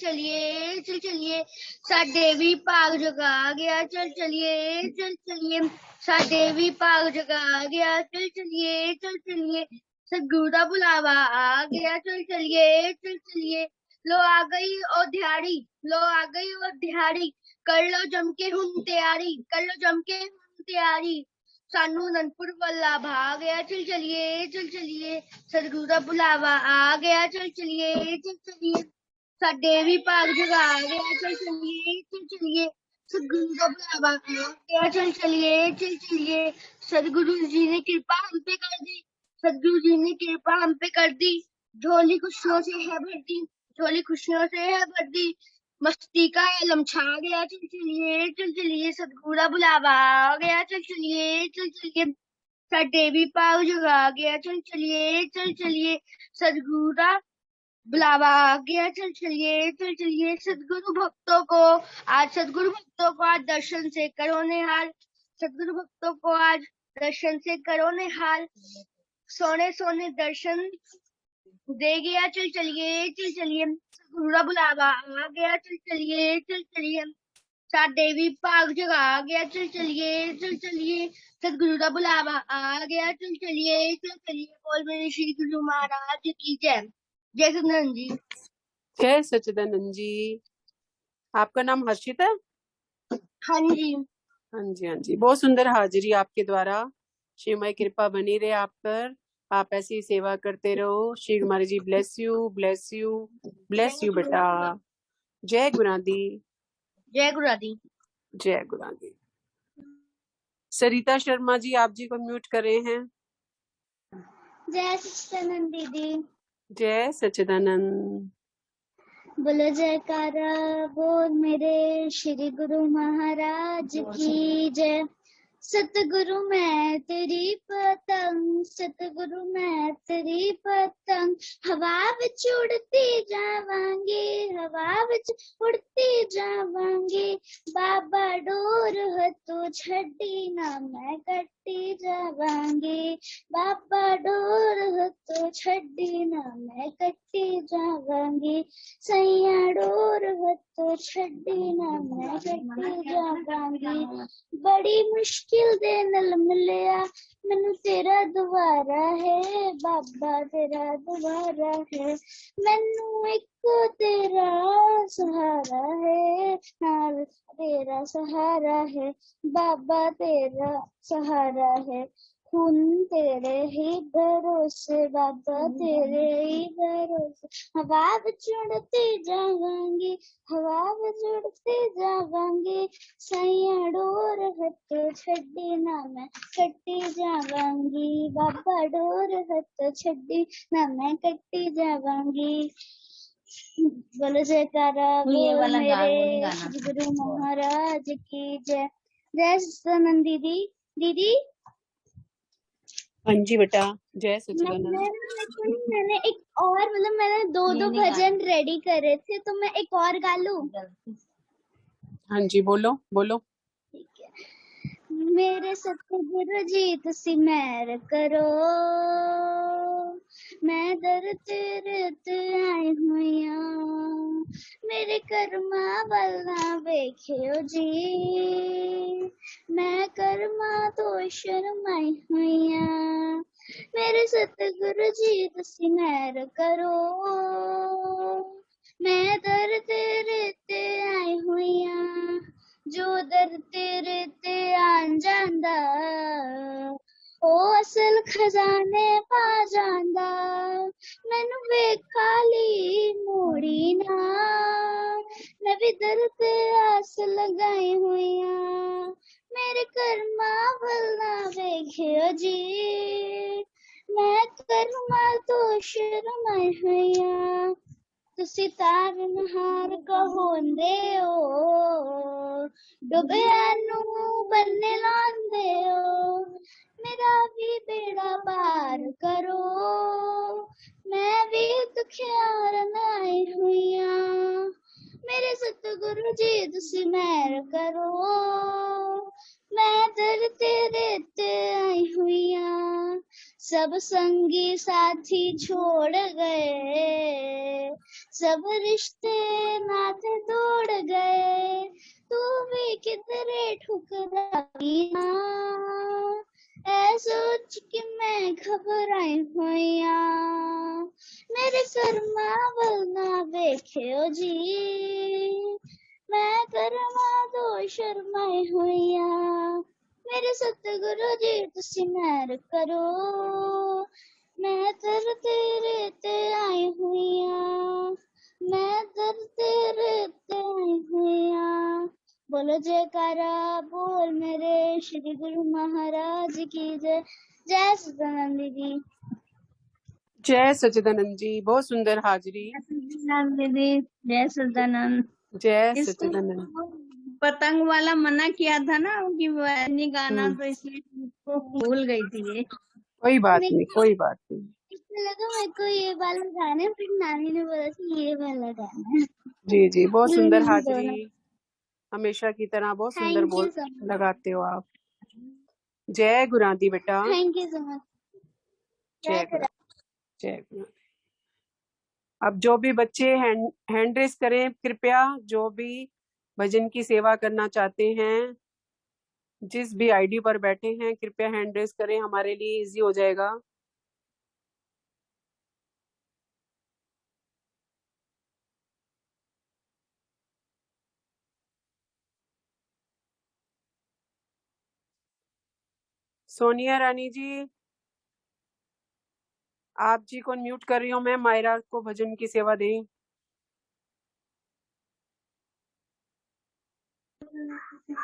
चल चलिए साडे भी भाग जगा गया, चल चलिए साडे भी भाग जगा गया, चल चलिए सतगुरु दा बुलावा आ गया, चल चलिए लो आ गई ओ दिहाड़ी, लो आ गई ओ दिहाड़ी, कर लो जम के हुन तैयारी, कर लो जम के हुन तैयारी, सानू अनंदपुर वाला भाग गया, चल चलिए सतगुरु दा बुलावा आ गया, चल चलिए साडे भी भाग जगा गया, चल चलिए सतगुरु दा बुलावा आ गया, चल चलिए सतगुरु जी ने कृपा हम पे कर दी, सतगुरु जी ने कृपा हम पे कर दी, झोली खुशियों से है भर दी, झोली खुशियों से है भर दी, मस्ती का आलम छा गया, चल चलिए सतगुरु दा बुलावा आ गया, चल चलिए साडे भी भाग जगा गया, चल चलिए सतगुरु दा बुलावा आ गया, चल चलिए सतगुरु भक्तों को आज दर्शन से करो निहाल, सतगुरु भक्तों को आज दर्शन से करो निहाल, सोने सोने दर्शन दे गया, चल चलिए सतगुरु दा बुलावा आ गया, चल चलिए साडे भी भाग जगा गया, चल चलिए सतगुरु दा बुलावा आ गया, चल चलिए बोल मेरे श्री गुरु महाराज की जय। जय सचिदानंद जी। जय सचिदानंद जी। आपका नाम हर्षित है? हाँ जी हाँ जी, बहुत सुंदर हाजिरी आपके द्वारा, श्रीमय कृपा बनी रहे आप पर, आप ऐसी सेवा करते रहो। श्री कुमारी जी ब्लेस यू बेटा। जय गुरादी। जय गुरादी। जय गुरादी। सरिता शर्मा जी, आप जी को म्यूट कर रहे हैं। जय सचिदानंद दीदी। जय सचिदानंद। बोलो जयकारा बोल मेरे श्री गुरु महाराज की जय। सतगुरु मैं तेरी पतंग, सतगुरु मैं तेरी पतंग, हवा विच उड़ती जावांगी, हवा विच उड़ती जावांगी, बाबा डोर हथों छड्डी ना मैं कट्टी जावांगी, बाबा डोर हथों छड्डी ना मैं कट्टी जावांगी, सैया डोर हथों छड्डी ना मैं कट्टी जावांगी, बड़ी मुश्किल दे नाल मिलिया मैनू तेरा दुआरा है, बाबा तेरा दुआरा है, मैनू इको तेरा सहारा है, नाल तेरा सहारा है, बाबा तेरा सहारा है, खून तेरे ही भरोसे, बाबा तेरे ही भरोसे, हवा विच उड़ती जावांगी, हवा विच उड़ती जावांगी, सैया डोर हथों छड्डी ना मैं कट्टी जावांगी, बाबा डोर हथों छड्डी ना मैं कट्टी जावांगी। बोलो जयकारा बोल मेरे श्री गुरु महाराज की जय। जय सचिदानंद दीदी। दीदी हाँ जी बेटा। जय सचिदानंद। मैंने एक और मैंने दो भजन रेडी करे थे, तो मैं एक और गा लूं? हाँ जी बोलो। ठीक है। मेरे सतगुरु जी तुसी मेहर करो, मैं दर तेरे ते आई हुई हां, मेरे कर्मा वल ना वेखियो जी, मैं कर्मा तो शर्माई हुई हां, मेरे सतगुरु जी तुसी मेहर करो, मैं दर तेरे ते आई हुई हां, जो दर तेरे ते आन जांदा ओ असल खजाने पा जांदा, मैनू वेखा ली मोड़ी ना, मैं भी दर ते आस लगाई हुई हां, मेरे कर्मा वल ना वेखियो जी, मैं कर्मा तो शर्माई हुई हां, तुसी तारनहार कहोंदे हो, डुबिया नू बन्ने लांदे हो, मेरा भी बेड़ा पार करो, मैं भी दुखियार आई हुई हां, मेरे सतगुरु जी तुसी मेहर करो, मैं दर तेरे ते आई हुई हां, सब संगी साथी छोड़ गए, सब रिश्ते ठुकराई ना, ऐ सोच के मैं घबराई होया, मेरे कर्मा वल ना वेख्यो जी, मैं कर्मा तो शर्माई होया, मेरे सतगुरु जी तुसी मेहर करो, मैं दर तेरे ते आई हुईया, मैं दर तेरे ते आई हुईया। बोलो जयकारा बोल मेरे श्री गुरु महाराज की जय। जय सच्चिदानंद जी। जय सच्चिदानंद जी, बहुत सुंदर हाजिरी। सच्चिदानंद दीदी, जय सच्चिदानंद। जय इसको सच्चिदानंद। पतंग वाला मना किया था ना कि नहीं गाना, हम्म, तो इसलिए उसको भूल गई थी ये। कोई बात नहीं, कोई बात नहीं। इसमें लगा मेरे को ये वाला गाना है, फिर नानी ने बोला कि ये वाला गाना है। जी जी, बहुत सुंदर दोनों। हाजिरी, हमेशा की तरह बहुत सुंदर थैंक यू बोल सो मच। लगाते हो आप। जय गुरांदी बेटा, थैंक यू सो मच। जय गुरा, जय गुरा। अब जो भी बच्चे हैंड रेस करें कृपया, जो भी भजन की सेवा करना चाहते हैं, जिस भी आईडी पर बैठे हैं, कृपया हैंड रेस करें, हमारे लिए इजी हो जाएगा। सोनिया रानी जी, आप जी को म्यूट कर रही हूँ मैं, मायरा को भजन की सेवा दें।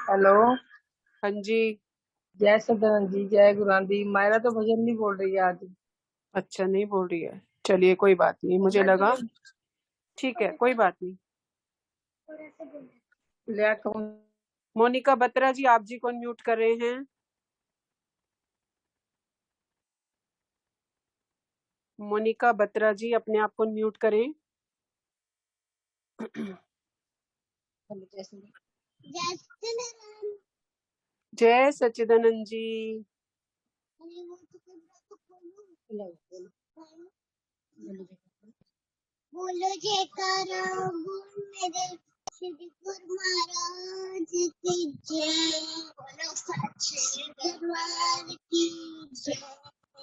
हेलो, हाँ जी। जय सदानंद जी, जय गुरांदी। मायरा तो भजन नहीं बोल रही है आज। अच्छा, नहीं बोल रही है, चलिए कोई बात नहीं, मुझे लगा। ठीक है, कोई बात नहीं। लिया कौन? मोनिका बत्रा जी, आप जी को म्यूट कर रहे हैं। मोनिका बत्रा जी, अपने आप को म्यूट करें। जय सच्चिदानंद जी। बोलो जयकारा बोल मेरे श्री गुरु महाराज की जय। बोलो सच्चे दरबार की जय।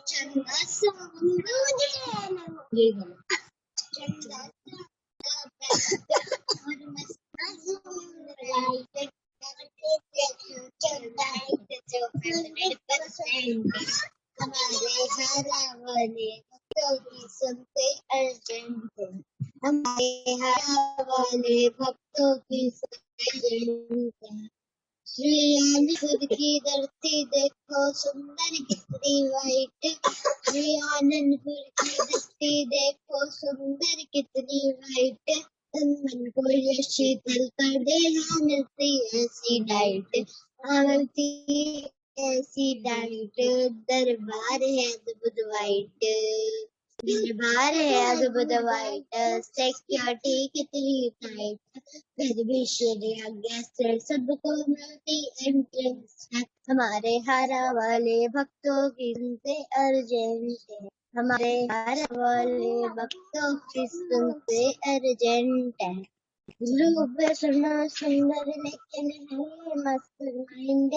चंदा सोनू जय चंदा और मस्ता लाइट हमारे हरा वाले भक्तों की सुनते अर्जेंट, हमारे हरा वाले भक्तों की सुनते अर्जेंट। श्री आनंदपुर की धरती देखो सुंदर कितनी वाइट, श्री आनंदपुर की धरती देखो सुंदर कितनी वाइट, तन मन को ये शीतल कर दे, हाँ मिलती ऐसी डाइट, हाँ मिलती ऐसी डाइट। दरबार है अद्भुत वाइट, दरबार है अद्भुत वाइट, सिक्योरिटी कितनी टाइट, फिर भी श्री आज्ञा से सबको मिलती एंट्रेंस है, हमारे हारा वाले भक्तों की सुनते अर्जेंट है, हमारे हारा वाले भक्तों की सुनते अर्जेंट है। रूप सुना सुंदर लेकिन है मस्त माइंड,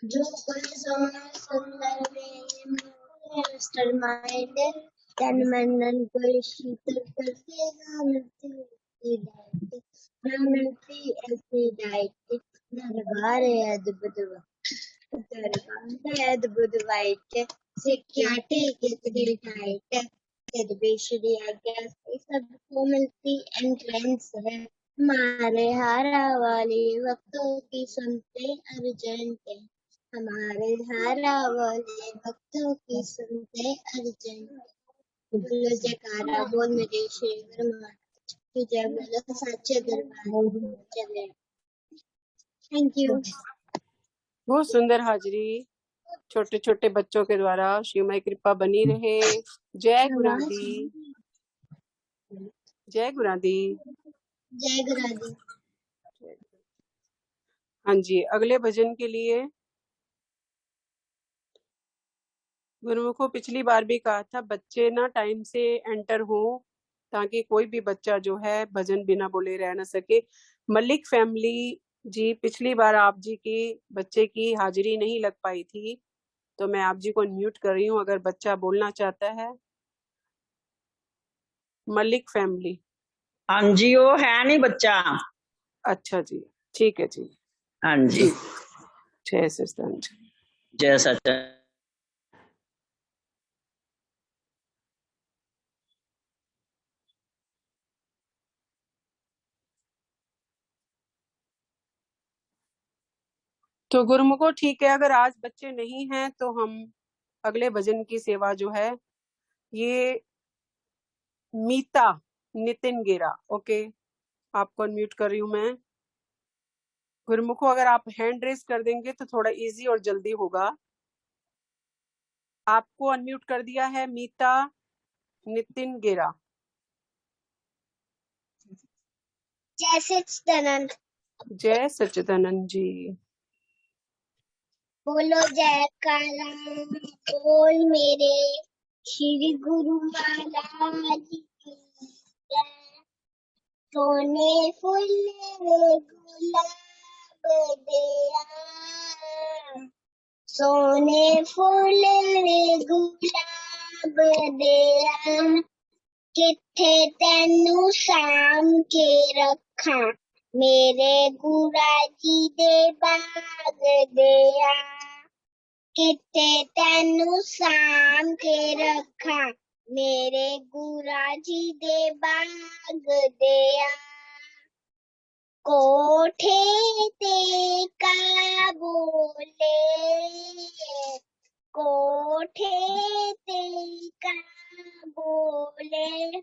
जो कोई सोना सुंदर मास्टर माइंड, तन मन को शीतल कर देगा मिलती ऐसी डाइट, दरबार है अद्भुत दरबार है अद्भुत वाइट, सिक्योरिटी कितनी टाइट, फिर भी श्री आज्ञा से सबको मिलती एंट्रेंस है, हमारे हारा वाले भक्तों की सुनते अर्जेंट है, हमारे हारा वाले भक्तों की सुनते अर्जेंट। बोलो जयकारा बोल मेरे श्री गुरु महाराज की जय। बोलो सच्चे दरबार की जय। Thank you. बहुत सुंदर हाजिरी, छोटे छोटे बच्चों के द्वारा शिवमय कृपा बनी रहे। जय गुरांदी, जय गुरांदी, जय गुरांदी। हाँ जी, अगले भजन के लिए गुरुमुखों पिछली बार भी कहा था, बच्चे ना टाइम से एंटर हो, ताकि कोई भी बच्चा जो है भजन बिना बोले रह ना सके। मलिक फैमिली जी, पिछली बार आप जी की बच्चे की हाजिरी नहीं लग पाई थी, तो मैं आप जी को अनम्यूट कर रही हूँ अगर बच्चा बोलना चाहता है। मलिक फैमिली। हाँ जी, वो है नहीं बच्चा। अच्छा जी, ठीक है जी। हाँ जी, जी, जय सच्चिदानंद जी। जय सच्चिदानंद। तो गुरुमुखो ठीक है, अगर आज बच्चे नहीं हैं तो हम अगले भजन की सेवा जो है ये मीता नितिन गेरा, ओके, आपको अनम्यूट कर रही हूँ मैं। गुरुमुखो अगर आप हैंड रेस कर देंगे तो थोड़ा इजी और जल्दी होगा। आपको अनम्यूट कर दिया है मीता नितिन गेरा। जय सच्चिदानंद। जय सच्चिदानंद जी। बोलो जयकारा बोल मेरे श्री गुरु महाराज की जय। सोने फूल गुलाब दिया, सोने फूल गुलाब दिया, किथे तेनू साम के रखा, मेरे गुरा जी दे बाग दिया, किथे तेनू साम के रखा, मेरे गुरा जी दे बाग दिया, कोठे ते का बोले, कोठे ते का बोले,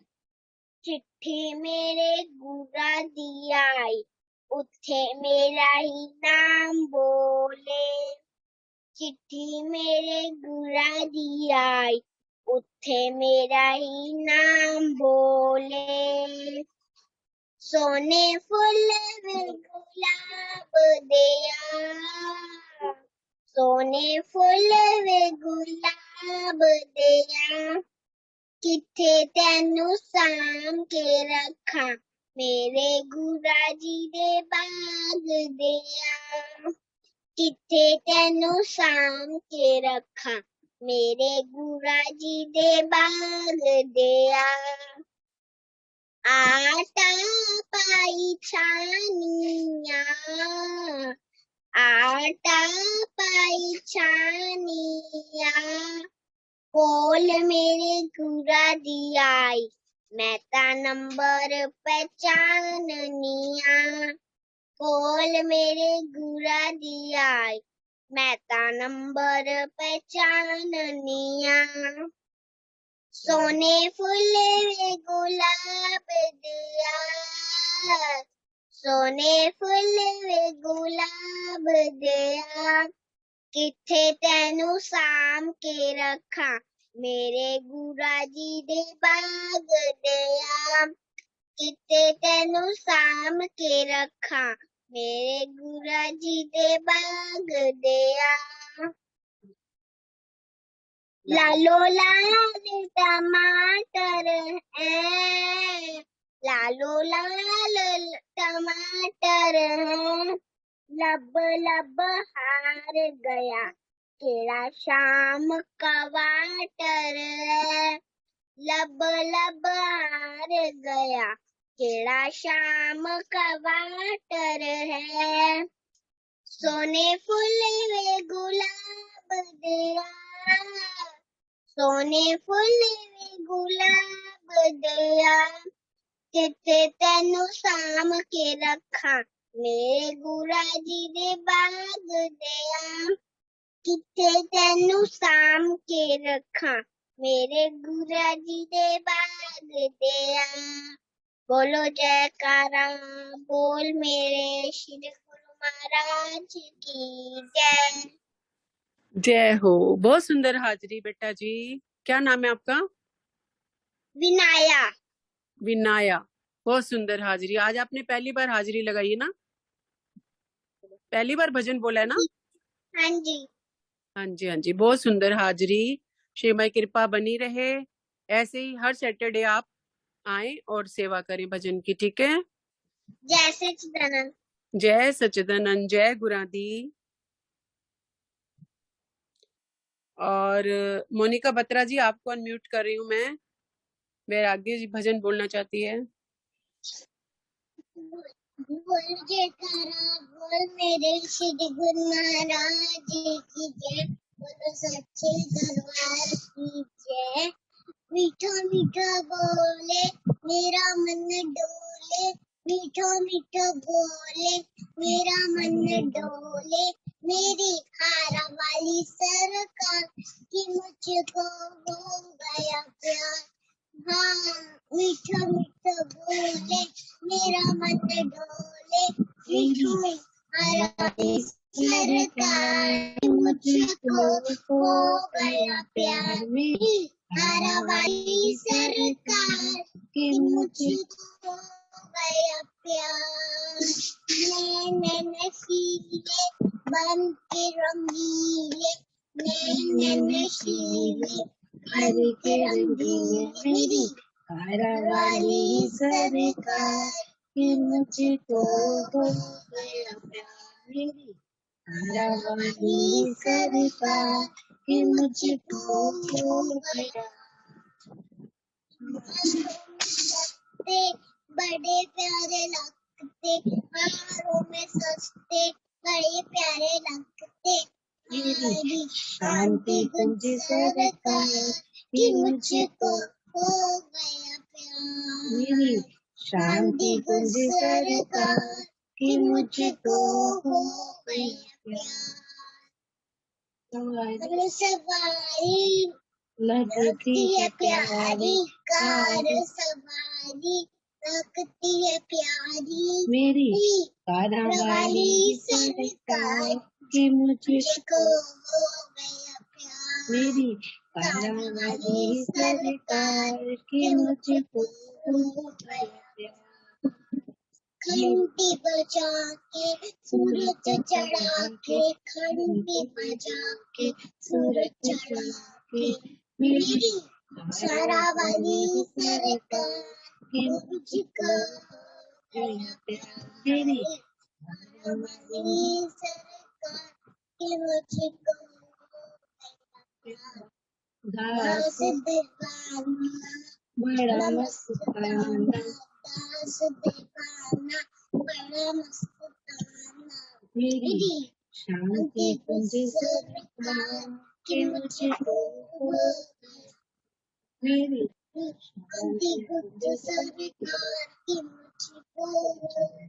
चिट्ठी मेरे गुरा दी आई, उथे मेरा ही नाम बोले, चिट्ठी मेरे गुरा दी आई, उथे मेरा ही नाम बोले, सोने फूल गुलाब दिया, सोने फूल गुलाब दिया, किथे तेनू साम के रखा, मेरे गुरा जी दे बाग दिया, किथे तेनू साम के रखा, मेरे गुरा जी दे बाग दिया, आटा पाई छानिया, आटा पाई छानिया, कोल मेरे गुरा दी आई, मेहता नंबर पहचाननिया, कोल मेरे गुरा दी आई, मेहता नंबर पहचाननिया, सोने फूल गुलाब दिया, सोने फूल गुलाब दिया, किथे तेनू साम के रखा, मेरे गुरा जी दे बाग दिया, किथे तेनू साम के रखा, मेरे गुरा जी दे बाग दिया, लालो लाल टमाटर है, लालो लाल टमाटर है, लब लब हार गया, केड़ा शाम का वाटर है, लब लब हार गया, केड़ा शाम का वाटर है, सोने फूल गुलाब दिया, सोने फूल गुलाब दिया, किथे तेनू साम के रखा, मेरे गुरा जी दे बाग दिया, किथे तेनू साम के रखा, मेरे गुरा जी दे बाग दिया, बोलो जयकारा बोल मेरे श्री गुरु महाराज की जय। जय हो, बहुत सुंदर हाजिरी बेटा जी। क्या नाम है आपका? विनाया। विनाया, बहुत सुंदर हाजिरी। आज आपने पहली बार हाजिरी लगाई है ना? पहली बार भजन बोला है ना? हाँ जी। हाँ जी, हाँ जी, बहुत सुंदर हाजिरी। श्रीमय कृपा बनी रहे, ऐसे ही हर सैटरडे आप आए और सेवा करें भजन की, ठीक है? जय सच्चिदानंद। जय सच्चिदानंद, जय गुरादी। और मोनिका बत्रा जी, आपको अनम्यूट कर रही हूँ मैं। वैराग्य जी भजन बोलना चाहती है। बोल जयकारा बोल मेरे श्री गुरु महाराज की जय, बोलो सच्चे दरबार की जय। मीठा मीठा बोले मेरा मन डोले, मीठा मीठा बोले मेरा मन डोले, मेरी खारा वाली सरकार की मुझको हो गया प्यार। हाँ मीठा मीठा बोले मेरा मन डोले, मीठू हराती सरकार मुझको हो गया प्यार। मेरी हरा वाली सरकार की मुझको हो गया प्यार। नैन नशीले बन के रंगीले, नैन नशीले हर के रंगीले, मेरी हरा वाली सरकार की मुझको हो गया प्यार। मेरी हरा वाली सरकार की मुझको हो गया। सस्ते बड़े प्यारे लगते, हारों में सस्ते बड़े प्यारे लगते, मेरी शांति कुंज सरकार की मुझको हो गया प्यार। मेरी शांति कुंज सरकार की मुझको हो गया प्यार। सवारी लगती है प्यारी, कार सवारी लगती है प्यारी, मेरी कार वाली सरकार की मुझको हो गया प्यार। मेरी कार वाली सरकार की मुझको हो गया प्यार। घंटी बजा के सूरज चढ़ा के, घंटी बजा के सूरज चढ़ा के, मेरी सारा वाली सरकार की मुझको हो गया प्यार। मेरी सारा वाली सरकार की मुझको हो गया प्यार। दास दीवाना बड़ा मस्ताना, दास दीवाना बड़ा मस्ताना, मेरी शांति कुंज सरकार की मुझको हो गया। मेरी शांति कुंज सरकार की मुझको हो गया।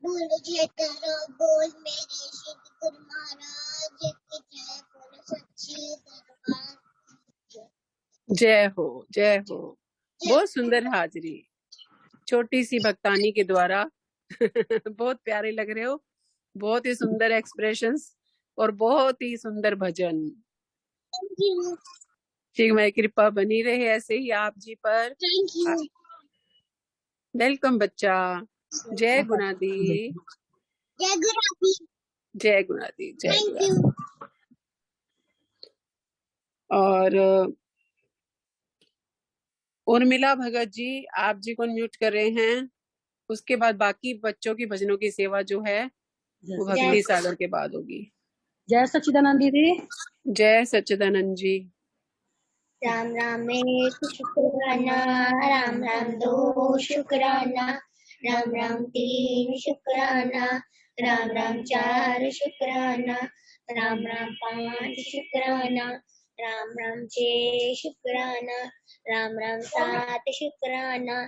बोलो जयकारा बोल मेरे श्री गुरु महाराज की जय, बोलो सच्चे दरबार की जय। जय हो, जय हो। बहुत सुंदर हाजिरी, छोटी सी भक्तानी के द्वारा। बहुत प्यारे लग रहे हो, बहुत ही सुंदर एक्सप्रेशंस और बहुत ही सुंदर भजन। थैंक यू, शिवमय कृपा बनी रहे ऐसे ही आप जी पर। Thank you. वेलकम बच्चा। जय गुणादी, जय गुराती, जय गुणादी, जय थैंक गुणादी। यू। और उर्मिला भगत जी, आप जी को म्यूट कर रहे हैं। उसके बाद बाकी बच्चों की भजनों की सेवा जो है वो भक्ति सागर के बाद होगी। जय सच्चिदानंद दीदी। जय सच्चिदानंद जी। राम राम एक शुक्राना, राम राम दो शुक्राना, राम राम तीन शुक्राना, राम राम चार शुक्राना, राम राम पांच शुक्राना, राम राम छह शुक्राना, राम राम सात शुक्राना,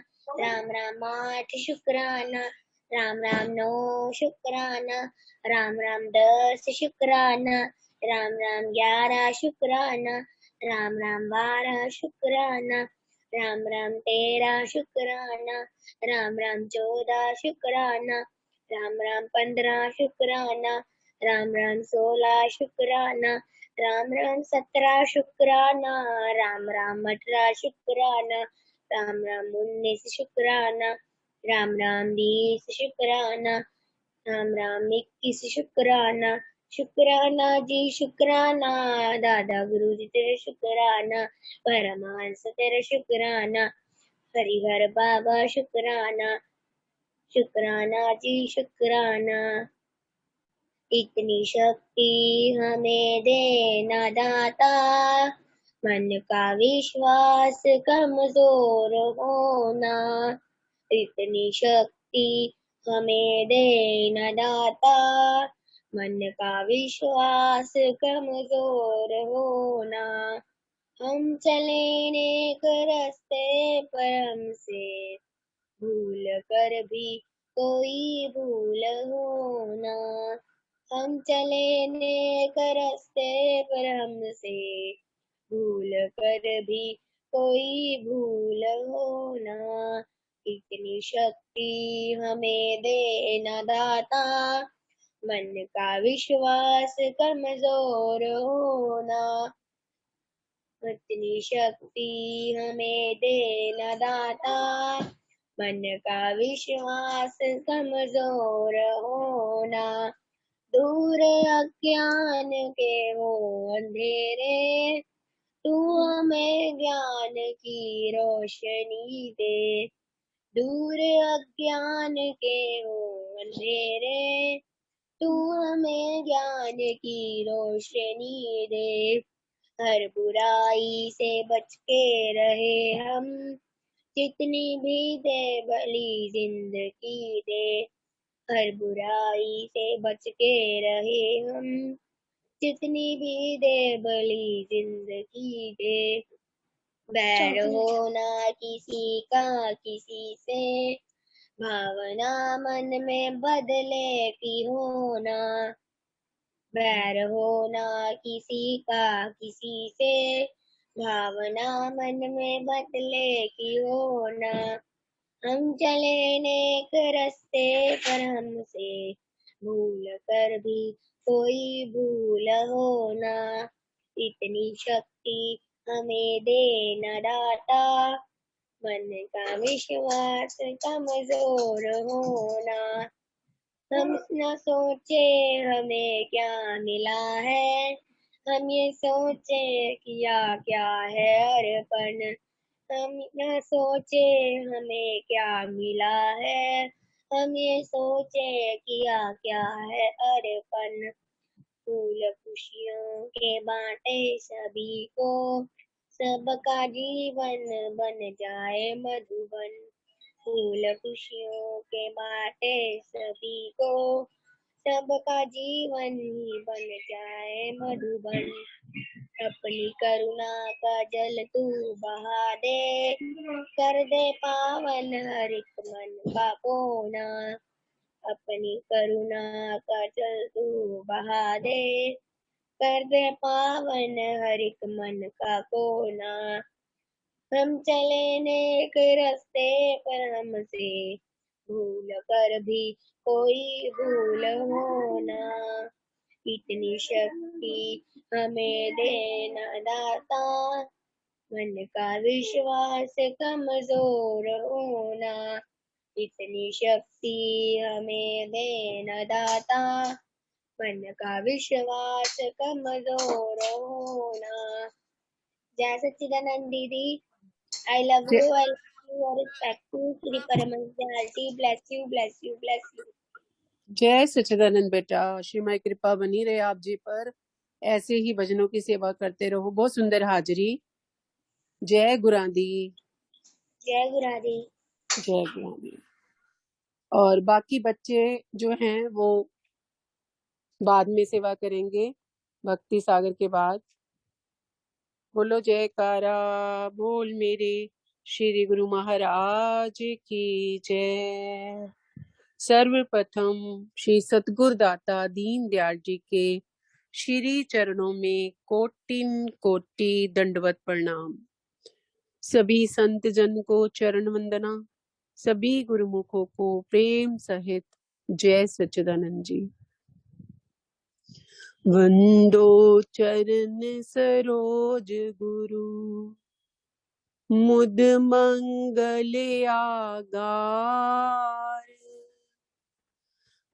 राम राम आठ शुक्राना, राम राम नौ शुक्राना, राम राम 10 शुक्राना, राम राम 11 शुक्राना, राम राम 12 शुक्राना, राम राम 13 शुक्राना, राम राम 14 शुक्राना, राम राम 15 शुक्राना, राम राम 16 शुक्राना, राम राम 17 शुक्राना, राम राम 18 शुक्राना, राम राम 19 शुक्राना, राम राम 20 शुक्राना, राम राम 21 शुक्राना, शुक्राना जी शुक्राना, दादा गुरु जी तेरे शुक्राना, परमांस तेरा शुक्राना, हरिहर बाबा शुक्राना, शुक्राना जी शुक्राना। इतनी शक्ति हमें देना दाता, मन का विश्वास कमजोर होना। इतनी शक्ति हमें देना दाता, मन का विश्वास कमजोर होना। हम चले नेक रास्ते पर हमसे भूल कर भी कोई भूल होना। हम चले नेक रास्ते पर हमसे भूल कर भी कोई भूल होना। इतनी शक्ति हमें देना दाता, मन का विश्वास कमजोर होना। इतनी शक्ति हमें देना दाता, मन का विश्वास कमजोर होना। दूर अज्ञान के वो अंधेरे, तू हमें ज्ञान की रोशनी दे। दूर अज्ञान के वो अंधेरे, तू हमें ज्ञान की रोशनी दे। हर बुराई से बच के रहे हम, जितनी भी दे भली जिंदगी दे। हर बुराई से बच के रहे हम, जितनी भी दे भली जिंदगी दे। बैर होना किसी का किसी से, भावना मन में बदले की होना। बैर होना किसी का किसी से, भावना मन में बदले की होना। हम चले नेक रास्ते पर हमसे भूल कर भी कोई भूल होना। इतनी शक्ति हमें देना दाता, मन का विश्वास कमजोर होना। हम न सोचे हमें क्या मिला है, हम ये सोचे किया क्या है अर्पण। हम न सोचे हमें क्या मिला है, हम ये सोचे किया क्या है अर्पण। फूल खुशियों के बांटे सभी को, सबका जीवन बन जाए मधुबन। फूल खुशियों के बांटे सभी को, सबका जीवन ही बन जाए मधुबन। अपनी करुणा का जल तू बहा दे, कर दे पावन हर एक मन का कोना। अपनी करुणा का जल तू बहा दे, कर दे पावन हर एक मन का कोना। हम चले नेक रास्ते पर हमसे भूल कर भी कोई भूल होना। इतनी शक्ति हमें देना दाता, मन का विश्वास कमजोर होना। इतनी शक्ति हमें देना दाता, मन का विश्वास कमजोर होना। जय सच्चिदानंद दीदी, I love you, I love you, I respect you, Shri Paramahansa, bless you, bless you, bless you. जय सच्चिदानंद बेटा, श्रीमय कृपा बनी रहे आप जी पर। ऐसे ही भजनों की सेवा करते रहो। बहुत सुंदर हाजिरी। जय गुरादी, जय गुरादी। जय गुरादी। और बाकी बच्चे जो हैं वो बाद में सेवा करेंगे, भक्ति सागर के बाद। बोलो जयकारा बोल मेरे श्री गुरु महाराज की जय। सर्वप्रथम श्री सतगुरु दाता दीन दयाल जी के श्री चरणों में कोटिन कोटि दंडवत प्रणाम। सभी संत जन को चरण वंदना, सभी गुरुमुखों को प्रेम सहित जय सच्चिदानंद जी। वंदो चरण सरोज गुरु, मुद मंगल आगार।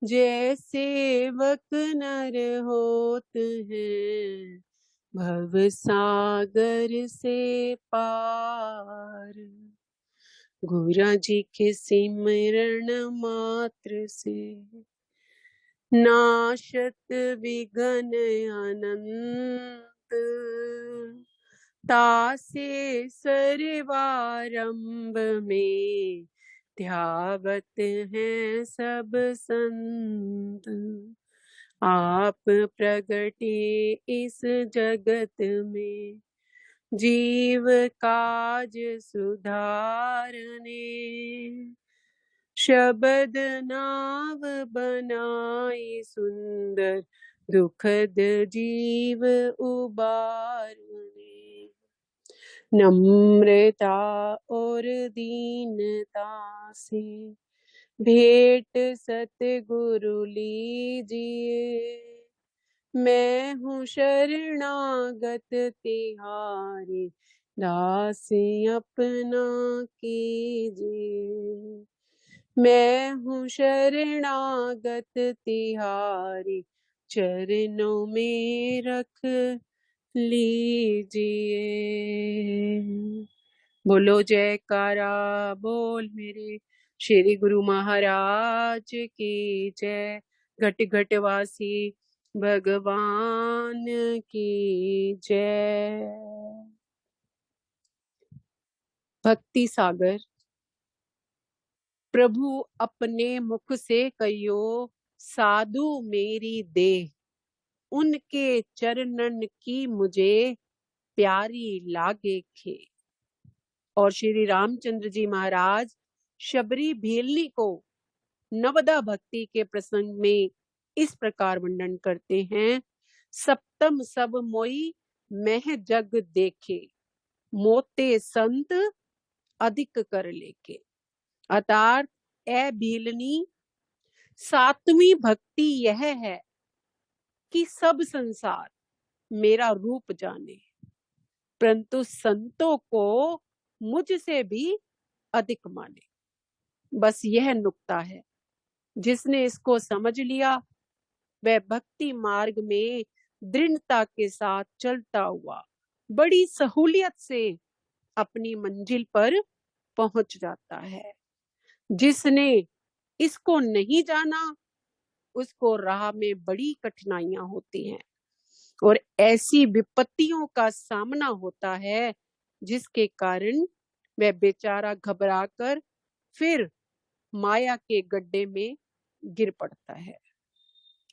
जय सेवक नर होत हैं, भव सागर से पार। गुरु जी के सिमरण मात्र से नाशत विघ्न अनंत, तासे सर्वारंभ में ध्यावत हैं सब संत। आप प्रगटे इस जगत में जीव काज सुधारने, शब्द नाव बनाई सुंदर दुखद जीव उबारने। नम्रता और दीनता से भेंट सतगुरु लीजिए, मैं हूँ शरणागत तिहारी, दास अपना कीजिए। मैं हूँ शरणागत तिहारी, चरणों में रख लीजिए। बोलो जयकारा बोल मेरे श्री गुरु महाराज की जय। घट घट वासी भगवान की जय। भक्ति सागर। प्रभु अपने मुख से कहियो, साधु मेरी देह, उनके चरणन की मुझे प्यारी लागे खे। और श्री रामचंद्र जी महाराज शबरी भेलनी को नवदा भक्ति के प्रसंग में इस प्रकार वर्णन करते हैं। सप्तम सब मोई मह जग देखे, मोते संत अधिक कर लेके। अर्थात ए भीलनी, सातवीं भक्ति यह है कि सब संसार मेरा रूप जाने, परंतु संतों को मुझसे भी अधिक माने। बस यह नुक्ता है। जिसने इसको समझ लिया वह भक्ति मार्ग में दृढ़ता के साथ चलता हुआ बड़ी सहूलियत से अपनी मंजिल पर पहुंच जाता है। जिसने इसको नहीं जाना उसको राह में बड़ी कठिनाइयां होती हैं और ऐसी विपत्तियों का सामना होता है जिसके कारण वह बेचारा घबराकर फिर माया के गड्ढे में गिर पड़ता है।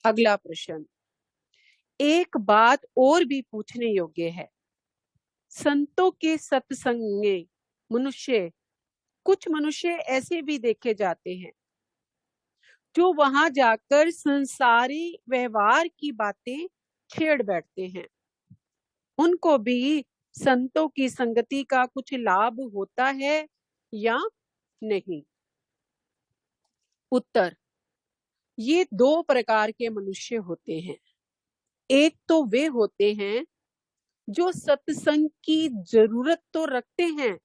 अगला प्रश्न। एक बात और भी पूछने योग्य है। संतों के सत्संग में कुछ मनुष्य ऐसे भी देखे जाते हैं जो वहां जाकर संसारी व्यवहार की बातें छेड़ बैठते हैं। उनको भी संतों की संगति का कुछ लाभ होता है या नहीं? उत्तर। ये दो प्रकार के मनुष्य होते हैं। एक तो वे होते हैं जो सत्संग की जरूरत तो रखते हैं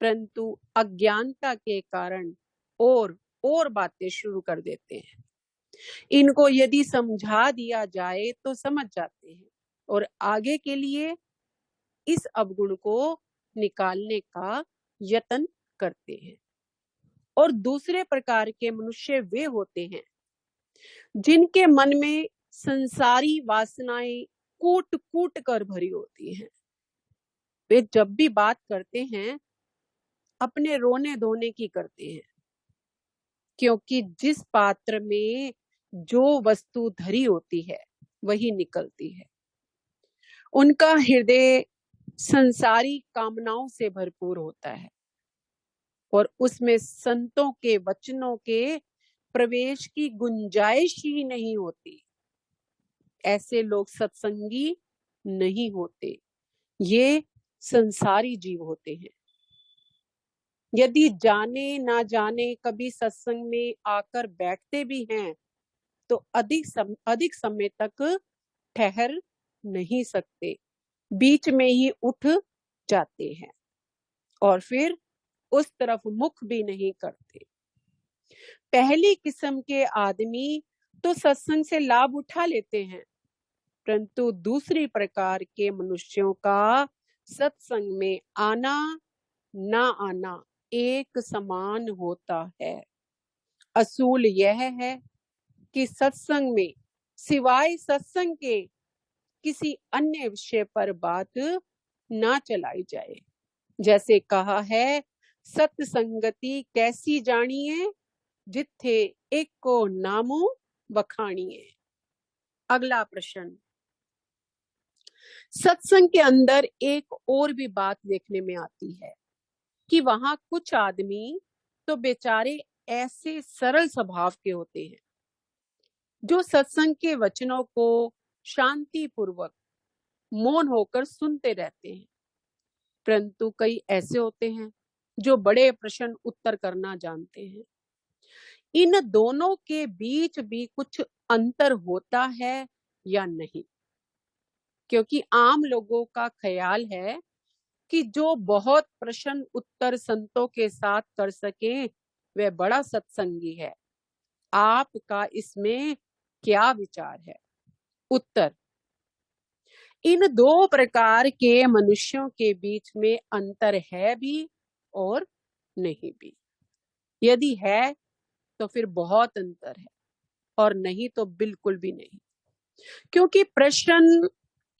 परंतु अज्ञानता के कारण और बातें शुरू कर देते हैं। इनको यदि समझा दिया जाए तो समझ जाते हैं और आगे के लिए इस अवगुण को निकालने का यत्न करते हैं। और दूसरे प्रकार के मनुष्य वे होते हैं जिनके मन में संसारी वासनाएं कूट कूट कर भरी होती हैं। वे जब भी बात करते हैं अपने रोने धोने की करते हैं, क्योंकि जिस पात्र में जो वस्तु धरी होती है वही निकलती है। उनका हृदय संसारी कामनाओं से भरपूर होता है और उसमें संतों के वचनों के प्रवेश की गुंजाइश ही नहीं होती। ऐसे लोग सत्संगी नहीं होते, ये संसारी जीव होते हैं। यदि जाने ना जाने कभी सत्संग में आकर बैठते भी हैं तो अधिक समय तक ठहर नहीं सकते, बीच में ही उठ जाते हैं और फिर उस तरफ मुख भी नहीं करते। पहली किस्म के आदमी तो सत्संग से लाभ उठा लेते हैं, परंतु दूसरी प्रकार के मनुष्यों का सत्संग में आना ना आना एक समान होता है। असूल यह है कि सत्संग में सिवाय सत्संग के किसी अन्य विषय पर बात ना चलाई जाए। जैसे कहा है, सत्संगति कैसी जानिए, जिथे एक को नामो बखानिए। अगला प्रश्न, सत्संग के अंदर एक और भी बात देखने में आती है कि वहां कुछ आदमी तो बेचारे ऐसे सरल स्वभाव के होते हैं जो सत्संग के वचनों को शांति पूर्वक मौन होकर सुनते रहते हैं, परंतु कई ऐसे होते हैं जो बड़े प्रश्न उत्तर करना जानते हैं। इन दोनों के बीच भी कुछ अंतर होता है या नहीं? क्योंकि आम लोगों का ख्याल है कि जो बहुत प्रश्न उत्तर संतों के साथ कर सके वह बड़ा सत्संगी है। आपका इसमें क्या विचार है? उत्तर, इन दो प्रकार के मनुष्यों के बीच में अंतर है भी और नहीं भी। यदि है तो फिर बहुत अंतर है, और नहीं तो बिल्कुल भी नहीं। क्योंकि प्रश्न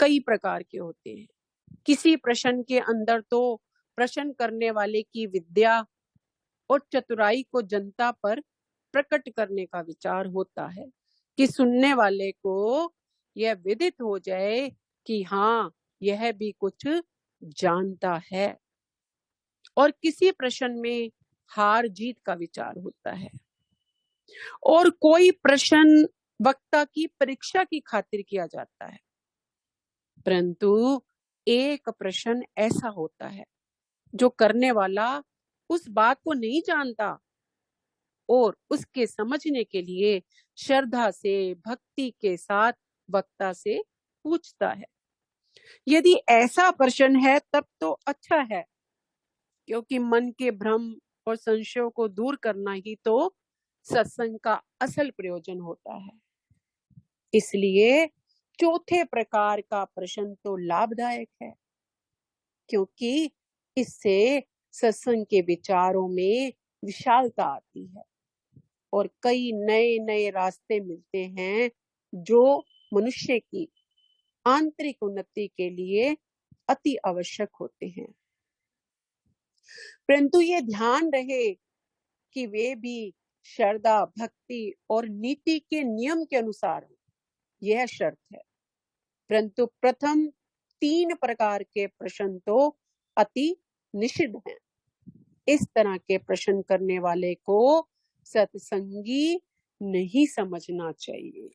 कई प्रकार के होते हैं। किसी प्रश्न के अंदर तो प्रश्न करने वाले की विद्या और चतुराई को जनता पर प्रकट करने का विचार होता है कि सुनने वाले को यह विदित हो जाए कि हाँ, यह भी कुछ जानता है। और किसी प्रश्न में हार जीत का विचार होता है। और कोई प्रश्न वक्ता की परीक्षा की खातिर किया जाता है, परंतु एक प्रश्न ऐसा होता है जो करने वाला उस बात को नहीं जानता और उसके समझने के लिए श्रद्धा से, भक्ति के साथ वक्ता से पूछता है। यदि ऐसा प्रश्न है तब तो अच्छा है, क्योंकि मन के भ्रम और संशयों को दूर करना ही तो सत्संग का असल प्रयोजन होता है। इसलिए चौथे प्रकार का प्रश्न तो लाभदायक है, क्योंकि इससे सत्संग के विचारों में विशालता आती है और कई नए नए रास्ते मिलते हैं जो मनुष्य की आंतरिक उन्नति के लिए अति आवश्यक होते हैं। परंतु ये ध्यान रहे कि वे भी श्रद्धा, भक्ति और नीति के नियम के अनुसार हो, यह शर्त है। परंतु प्रथम 3 प्रकार के प्रश्न तो अति निषिद्ध हैं। इस तरह के प्रश्न करने वाले को सत्संगी नहीं समझना चाहिए।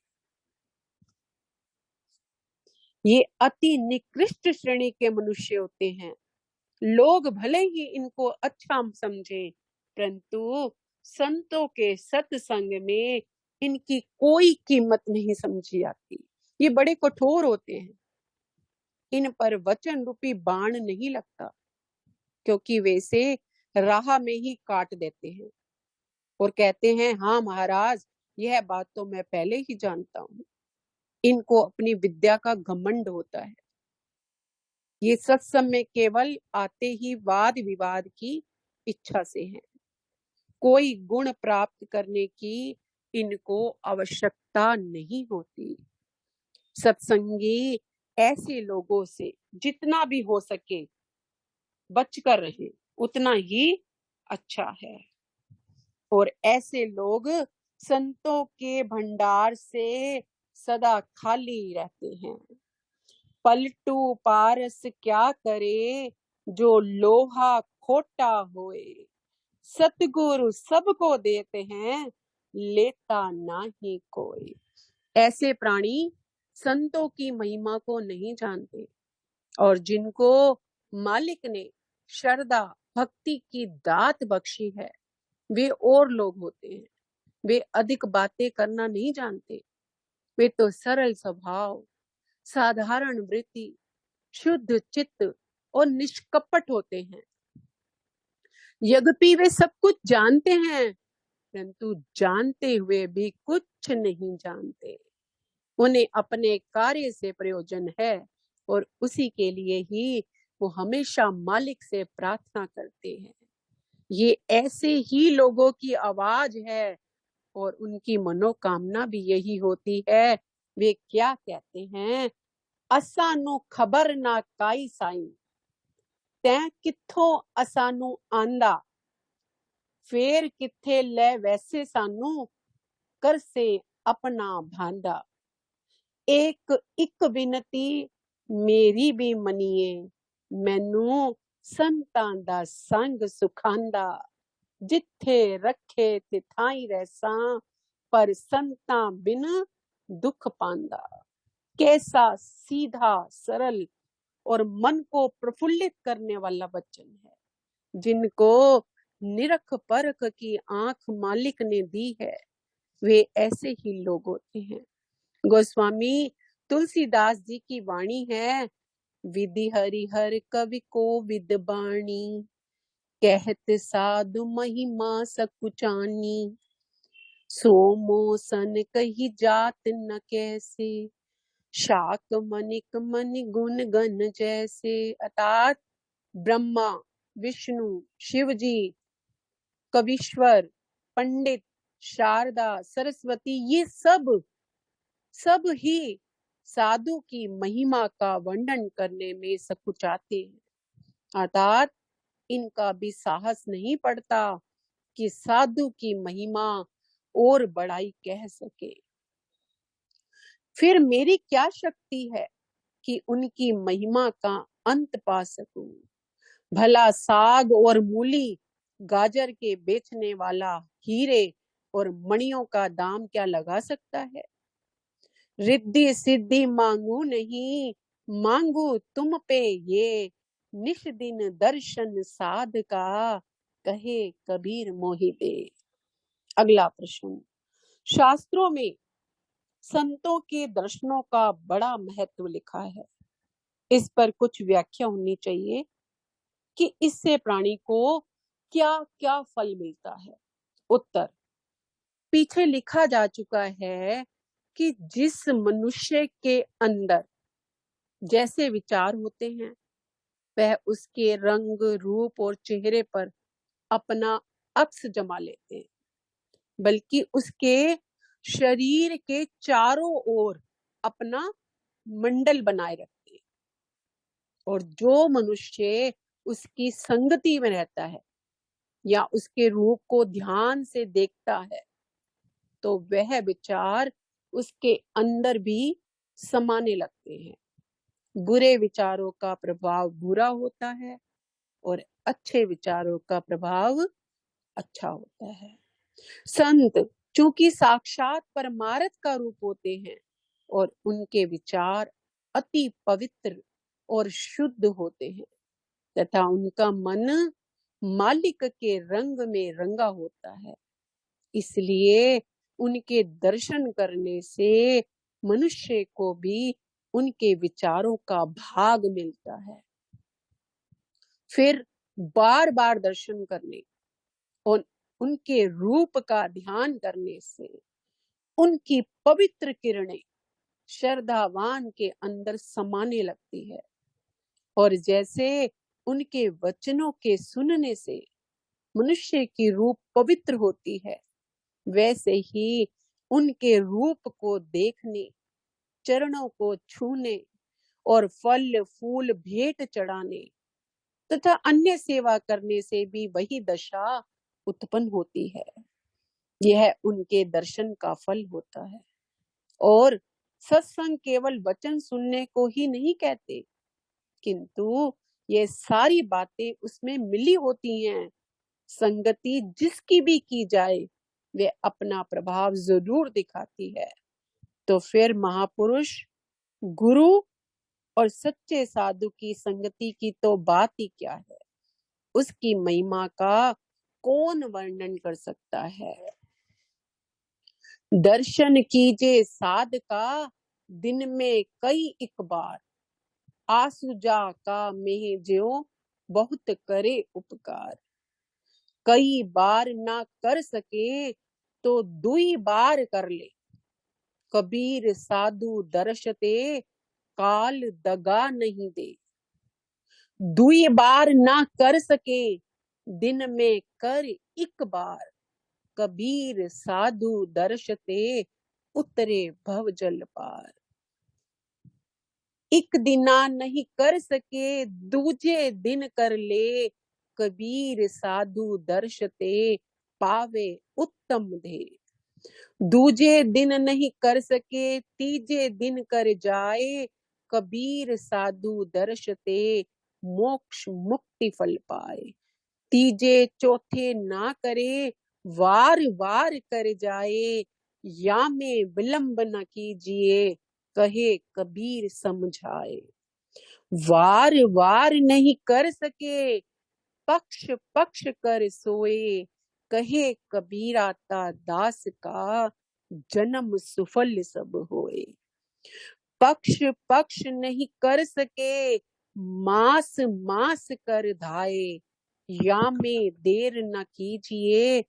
ये अति निकृष्ट श्रेणी के मनुष्य होते हैं। लोग भले ही इनको अच्छा समझे, परंतु संतों के सत्संग में इनकी कोई कीमत नहीं समझी जाती। ये बड़े कठोर होते हैं। इन पर वचन रूपी बाण नहीं लगता, क्योंकि वे से राह में ही काट देते हैं और कहते हैं, हाँ महाराज, यह बात तो मैं पहले ही जानता हूँ। इनको अपनी विद्या का घमंड होता है। ये सत्संग में केवल आते ही वाद विवाद की इच्छा से हैं। कोई गुण प्राप्त करने की इनको आवश्यकता नहीं होती। सत्संगी ऐसे लोगों से जितना भी हो सके बचकर रहे, उतना ही अच्छा है। और ऐसे लोग संतों के भंडार से सदा खाली रहते हैं। पलटू पारस क्या करे, जो लोहा खोटा होए। सतगुरु सबको देते हैं, लेता नहीं कोई। ऐसे प्राणी संतों की महिमा को नहीं जानते, और जिनको मालिक ने श्रद्धा, भक्ति की दात बख्शी है, वे और लोग होते हैं। वे अधिक बातें करना नहीं जानते। वे तो सरल स्वभाव, साधारण वृत्ति, शुद्ध चित्त और निष्कपट होते हैं। यद्यपि वे सब कुछ जानते हैं, परंतु जानते हुए भी कुछ नहीं जानते। उन्हें अपने कार्य से प्रयोजन है और उसी के लिए ही वो हमेशा मालिक से प्रार्थना करते हैं। ये ऐसे ही लोगों की आवाज है और उनकी मनोकामना भी यही होती है। वे क्या कहते हैं? असानू खबर ना काई साईं, तैं किथों असानू आंदा, फेर किथे ले वैसे सानू, कर से अपना भांदा। एक एक बिनती मेरी भी मनिए, मैनू संतां दा संग सुखांदा, जिथे रखे तिथाई रहसा, पर संतां बिन दुख पांदा। कैसा सीधा सरल और मन को प्रफुल्लित करने वाला वचन है, जिनको निरख परख की आंख मालिक ने दी है, वे ऐसे ही लोग होते हैं। गोस्वामी तुलसीदास जी की वाणी है, विधि हरिहर कवि को विद बाणी, कहत साधु महिमा सकुचानी, सोमो सन कही जात न कैसे, शाक मनिक मनि गुण गण जैसे। अर्थात ब्रह्मा, विष्णु, शिव जी, कवीश्वर, पंडित, शारदा, सरस्वती, ये सब ही साधु की महिमा का वर्णन करने में सकुचाते हैं। अर्थात इनका भी साहस नहीं पड़ता कि साधु की महिमा और बड़ाई कह सके। फिर मेरी क्या शक्ति है कि उनकी महिमा का अंत पा सकूं? भला साग और मूली, गाजर के बेचने वाला हीरे और मणियों का दाम क्या लगा सकता है? रिद्धि सिद्धि मांगू नहीं, मांगू तुम पे ये, निश दिन दर्शन साध का, कहे कबीर मोहि दे। अगला प्रश्न, शास्त्रों में संतों के दर्शनों का बड़ा महत्व लिखा है, इस पर कुछ व्याख्या होनी चाहिए कि इससे प्राणी को क्या क्या फल मिलता है। उत्तर, पीछे लिखा जा चुका है कि जिस मनुष्य के अंदर जैसे विचार होते हैं, वह उसके रंग, रूप और चेहरे पर अपना अक्स जमा लेते हैं, बल्कि उसके शरीर के चारों ओर अपना मंडल बनाए रखते हैं। और जो मनुष्य उसकी संगति में रहता है या उसके रूप को ध्यान से देखता है, तो वह विचार उसके अंदर भी समाने लगते हैं। बुरे विचारों का प्रभाव बुरा होता है और अच्छे विचारों का प्रभाव अच्छा होता है। संत चूंकि साक्षात परमार्थ का रूप होते हैं और उनके विचार अति पवित्र और शुद्ध होते हैं तथा उनका मन मालिक के रंग में रंगा होता है, इसलिए उनके दर्शन करने से मनुष्य को भी उनके विचारों का भाग मिलता है। फिर बार बार दर्शन करने और उनके रूप का ध्यान करने से उनकी पवित्र किरणें श्रद्धावान के अंदर समाने लगती है, और जैसे उनके वचनों के सुनने से मनुष्य की रूप पवित्र होती है, वैसे ही उनके रूप को देखने, चरणों को छूने और फल फूल भेंट चढ़ाने तथा अन्य सेवा करने से भी वही दशा उत्पन्न होती है। यह उनके दर्शन का फल होता है। और सत्संग केवल वचन सुनने को ही नहीं कहते, किंतु ये सारी बातें उसमें मिली होती हैं। संगति जिसकी भी की जाए वे अपना प्रभाव जरूर दिखाती है। तो फिर महापुरुष, गुरु और सच्चे साधु की संगति की तो बात ही क्या है, उसकी महिमा का कौन वर्णन कर सकता है। दर्शन कीजे साध का, दिन में कई एक बार, आसुजा का मेह ज्यों बहुत करे उपकार। कई बार ना कर सके तो दुई बार कर ले, कबीर साधु दर्शते काल दगा नहीं दे। दुई बार ना कर सके दिन में कर एक बार, कबीर साधु दर्शते, उतरे भव जल पार। एक दिना नहीं कर सके, दूजे दिन कर ले, कबीर साधु दर्शते, पावे उत्तम दे। दूजे दिन नहीं कर सके, तीजे दिन कर जाए, कबीर साधु दर्शते, मोक्ष मुक्ति फल पाए। तीजे चौथे ना करे, वार वार कर जाए, या में विलंब न कीजिए, कहे कबीर समझाए। वार वार नहीं कर सके, पक्ष पक्ष कर सोए, कहे कबीर आता दास का, जन्म सुफल सब होए। पक्ष पक्ष नहीं कर सके, मास मास कर धाये, या में देर न कीजिए,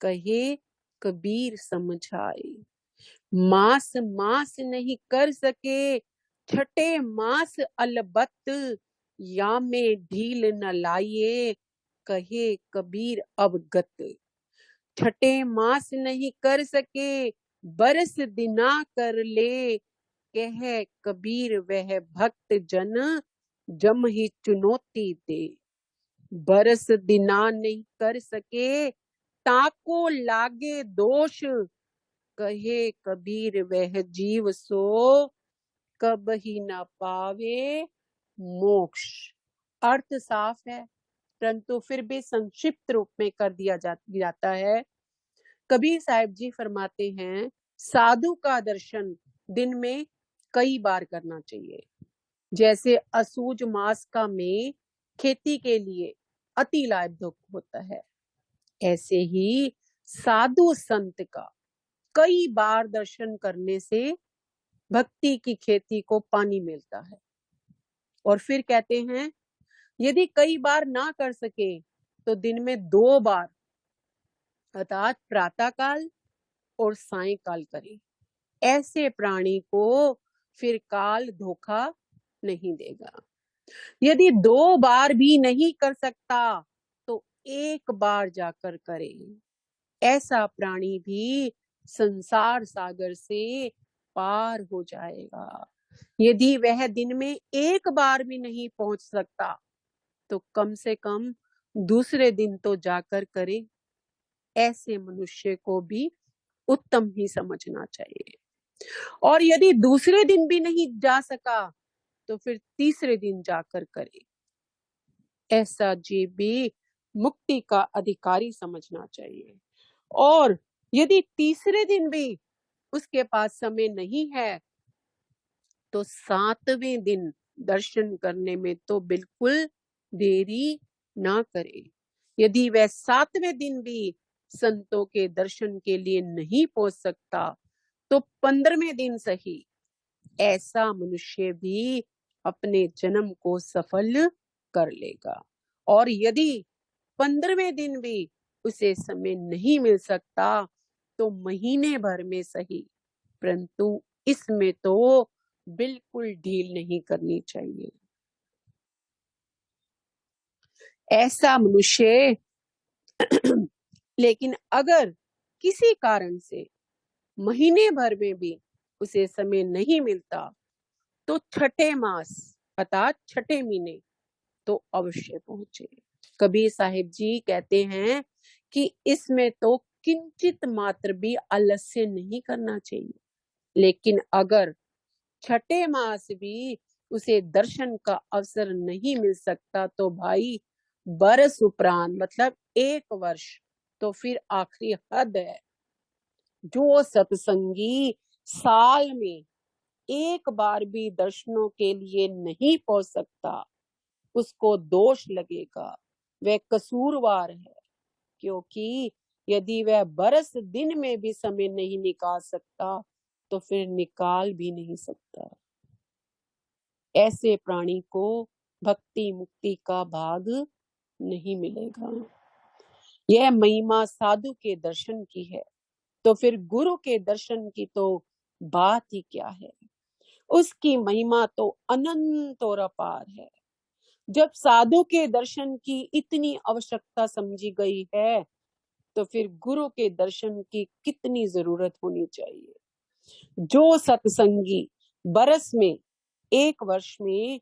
कहे कबीर समझाए। मास मास नहीं कर सके, छठे मास अलबत, या में ढील न लाइए, कहे कबीर अवगत। छठे मास नहीं कर सके, बरस दिना कर ले, कह कबीर वह भक्त जन, जम ही चुनौती दे। बरस दिना नहीं कर सके, ताको लागे दोष, कहे कबीर वह जीव सो, कब ही न पावे मोक्ष। अर्थ साफ है, परंतु फिर भी संक्षिप्त रूप में कर दिया जाता है। कबीर साहिब जी फरमाते हैं, साधु का दर्शन दिन में कई बार करना चाहिए। जैसे असूज मास का में खेती के लिए अति लाभदायक होता है, ऐसे ही साधु संत का कई बार दर्शन करने से भक्ति की खेती को पानी मिलता है। और फिर कहते हैं, यदि कई बार ना कर सके तो दिन में 2 बार अर्थात प्रातः काल और सायंकाल करें। ऐसे प्राणी को फिर काल धोखा नहीं देगा। यदि 2 बार भी नहीं कर सकता तो 1 बार जाकर करे। ऐसा प्राणी भी संसार सागर से पार हो जाएगा। यदि वह दिन में 1 बार भी नहीं पहुंच सकता तो कम से कम दूसरे दिन तो जाकर करे। ऐसे मनुष्य को भी उत्तम ही समझना चाहिए। और यदि दूसरे दिन भी नहीं जा सका तो फिर तीसरे दिन जाकर करे। ऐसा जीव भी मुक्ति का अधिकारी समझना चाहिए। और यदि तीसरे दिन भी उसके पास समय नहीं है तो 7वें दिन दर्शन करने में तो बिल्कुल देरी ना करे। यदि वह 7वें दिन भी संतों के दर्शन के लिए नहीं पहुंच सकता तो 15वें दिन सही। ऐसा मनुष्य भी अपने जन्म को सफल कर लेगा। और यदि 15वें दिन भी उसे समय नहीं मिल सकता तो महीने भर में सही, परंतु इसमें तो बिल्कुल ढील नहीं करनी चाहिए। ऐसा मनुष्य लेकिन अगर किसी कारण से महीने भर में भी उसे समय नहीं मिलता तो छठे मास अर्थात छठे महीने तो अवश्य पहुंचे। कबीर साहिब जी कहते हैं कि इसमें तो किंचित मात्र भी आलस्य नहीं करना चाहिए। लेकिन अगर छठे मास भी उसे दर्शन का अवसर नहीं मिल सकता तो भाई बरस उपरांत मतलब 1 वर्ष तो फिर आखिरी हद है। जो सत्संगी साल में 1 बार भी दर्शनों के लिए नहीं पहुंच सकता उसको दोष लगेगा, वह कसूरवार है। क्योंकि यदि वह बरस दिन में भी समय नहीं निकाल सकता तो फिर निकाल भी नहीं सकता। ऐसे प्राणी को भक्ति मुक्ति का भाग नहीं मिलेगा। यह महिमा साधु के दर्शन की है तो फिर गुरु के दर्शन की तो बात ही क्या है। उसकी महिमा तो अनंत और अपार है। जब साधु के दर्शन की इतनी आवश्यकता समझी गई है तो फिर गुरु के दर्शन की कितनी जरूरत होनी चाहिए। जो सत्संगी बरस में, एक वर्ष में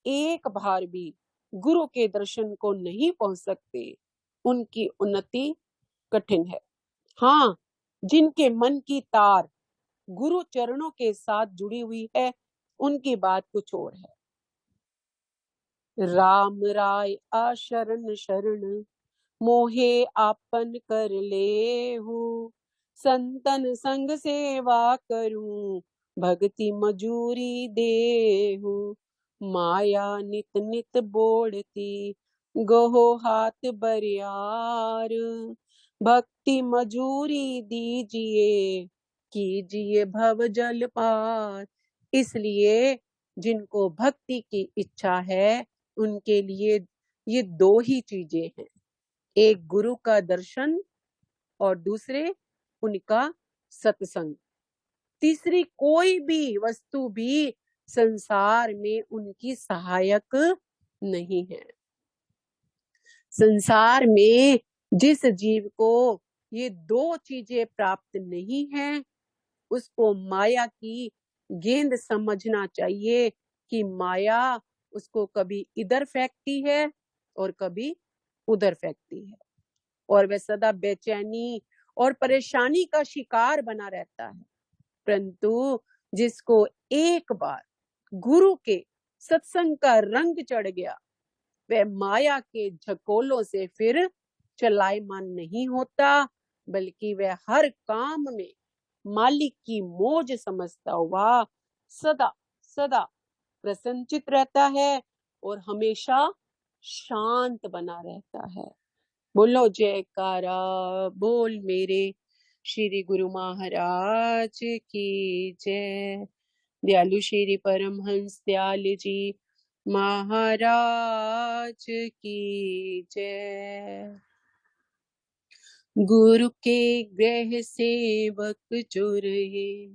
एक बार भी गुरु के दर्शन को नहीं पहुंच सकते, उनकी उन्नति कठिन है। हाँ, जिनके मन की तार गुरु चरणों के साथ जुड़ी हुई है, उनकी बात कुछ और है। राम राय आशरण शरण, मोहे आपन कर लेहु, संतन संग सेवा करूं, भक्ति मजूरी देहु। माया नित नित बोड़ती, गोहो हाथ बरियार, भक्ति मजूरी दीजिए, कीजिए भव जल पार। इसलिए जिनको भक्ति की इच्छा है, उनके लिए ये दो ही चीजें हैं, एक गुरु का दर्शन और दूसरे उनका सत्संग। तीसरी कोई भी वस्तु भी संसार में उनकी सहायक नहीं है। संसार में जिस जीव को ये दो चीजें प्राप्त नहीं है, उसको माया की गेंद समझना चाहिए कि माया उसको कभी इधर फेंकती है और कभी उधर फेंकती है, और वह सदा बेचैनी और परेशानी का शिकार बना रहता है। परंतु जिसको एक बार गुरु के सत्संग का रंग चढ़ गया, वह माया के झकोलों से फिर चलायमान नहीं होता, बल्कि वह हर काम में मालिक की मौज समझता हुआ सदा सदा प्रसन्नचित रहता है और हमेशा शांत बना रहता है। बोलो जयकारा बोल मेरे श्री गुरु महाराज की जय। दयालु श्री परमहंस दयाल जी महाराज की जय। गुरु के गृह सेवक जो रहे,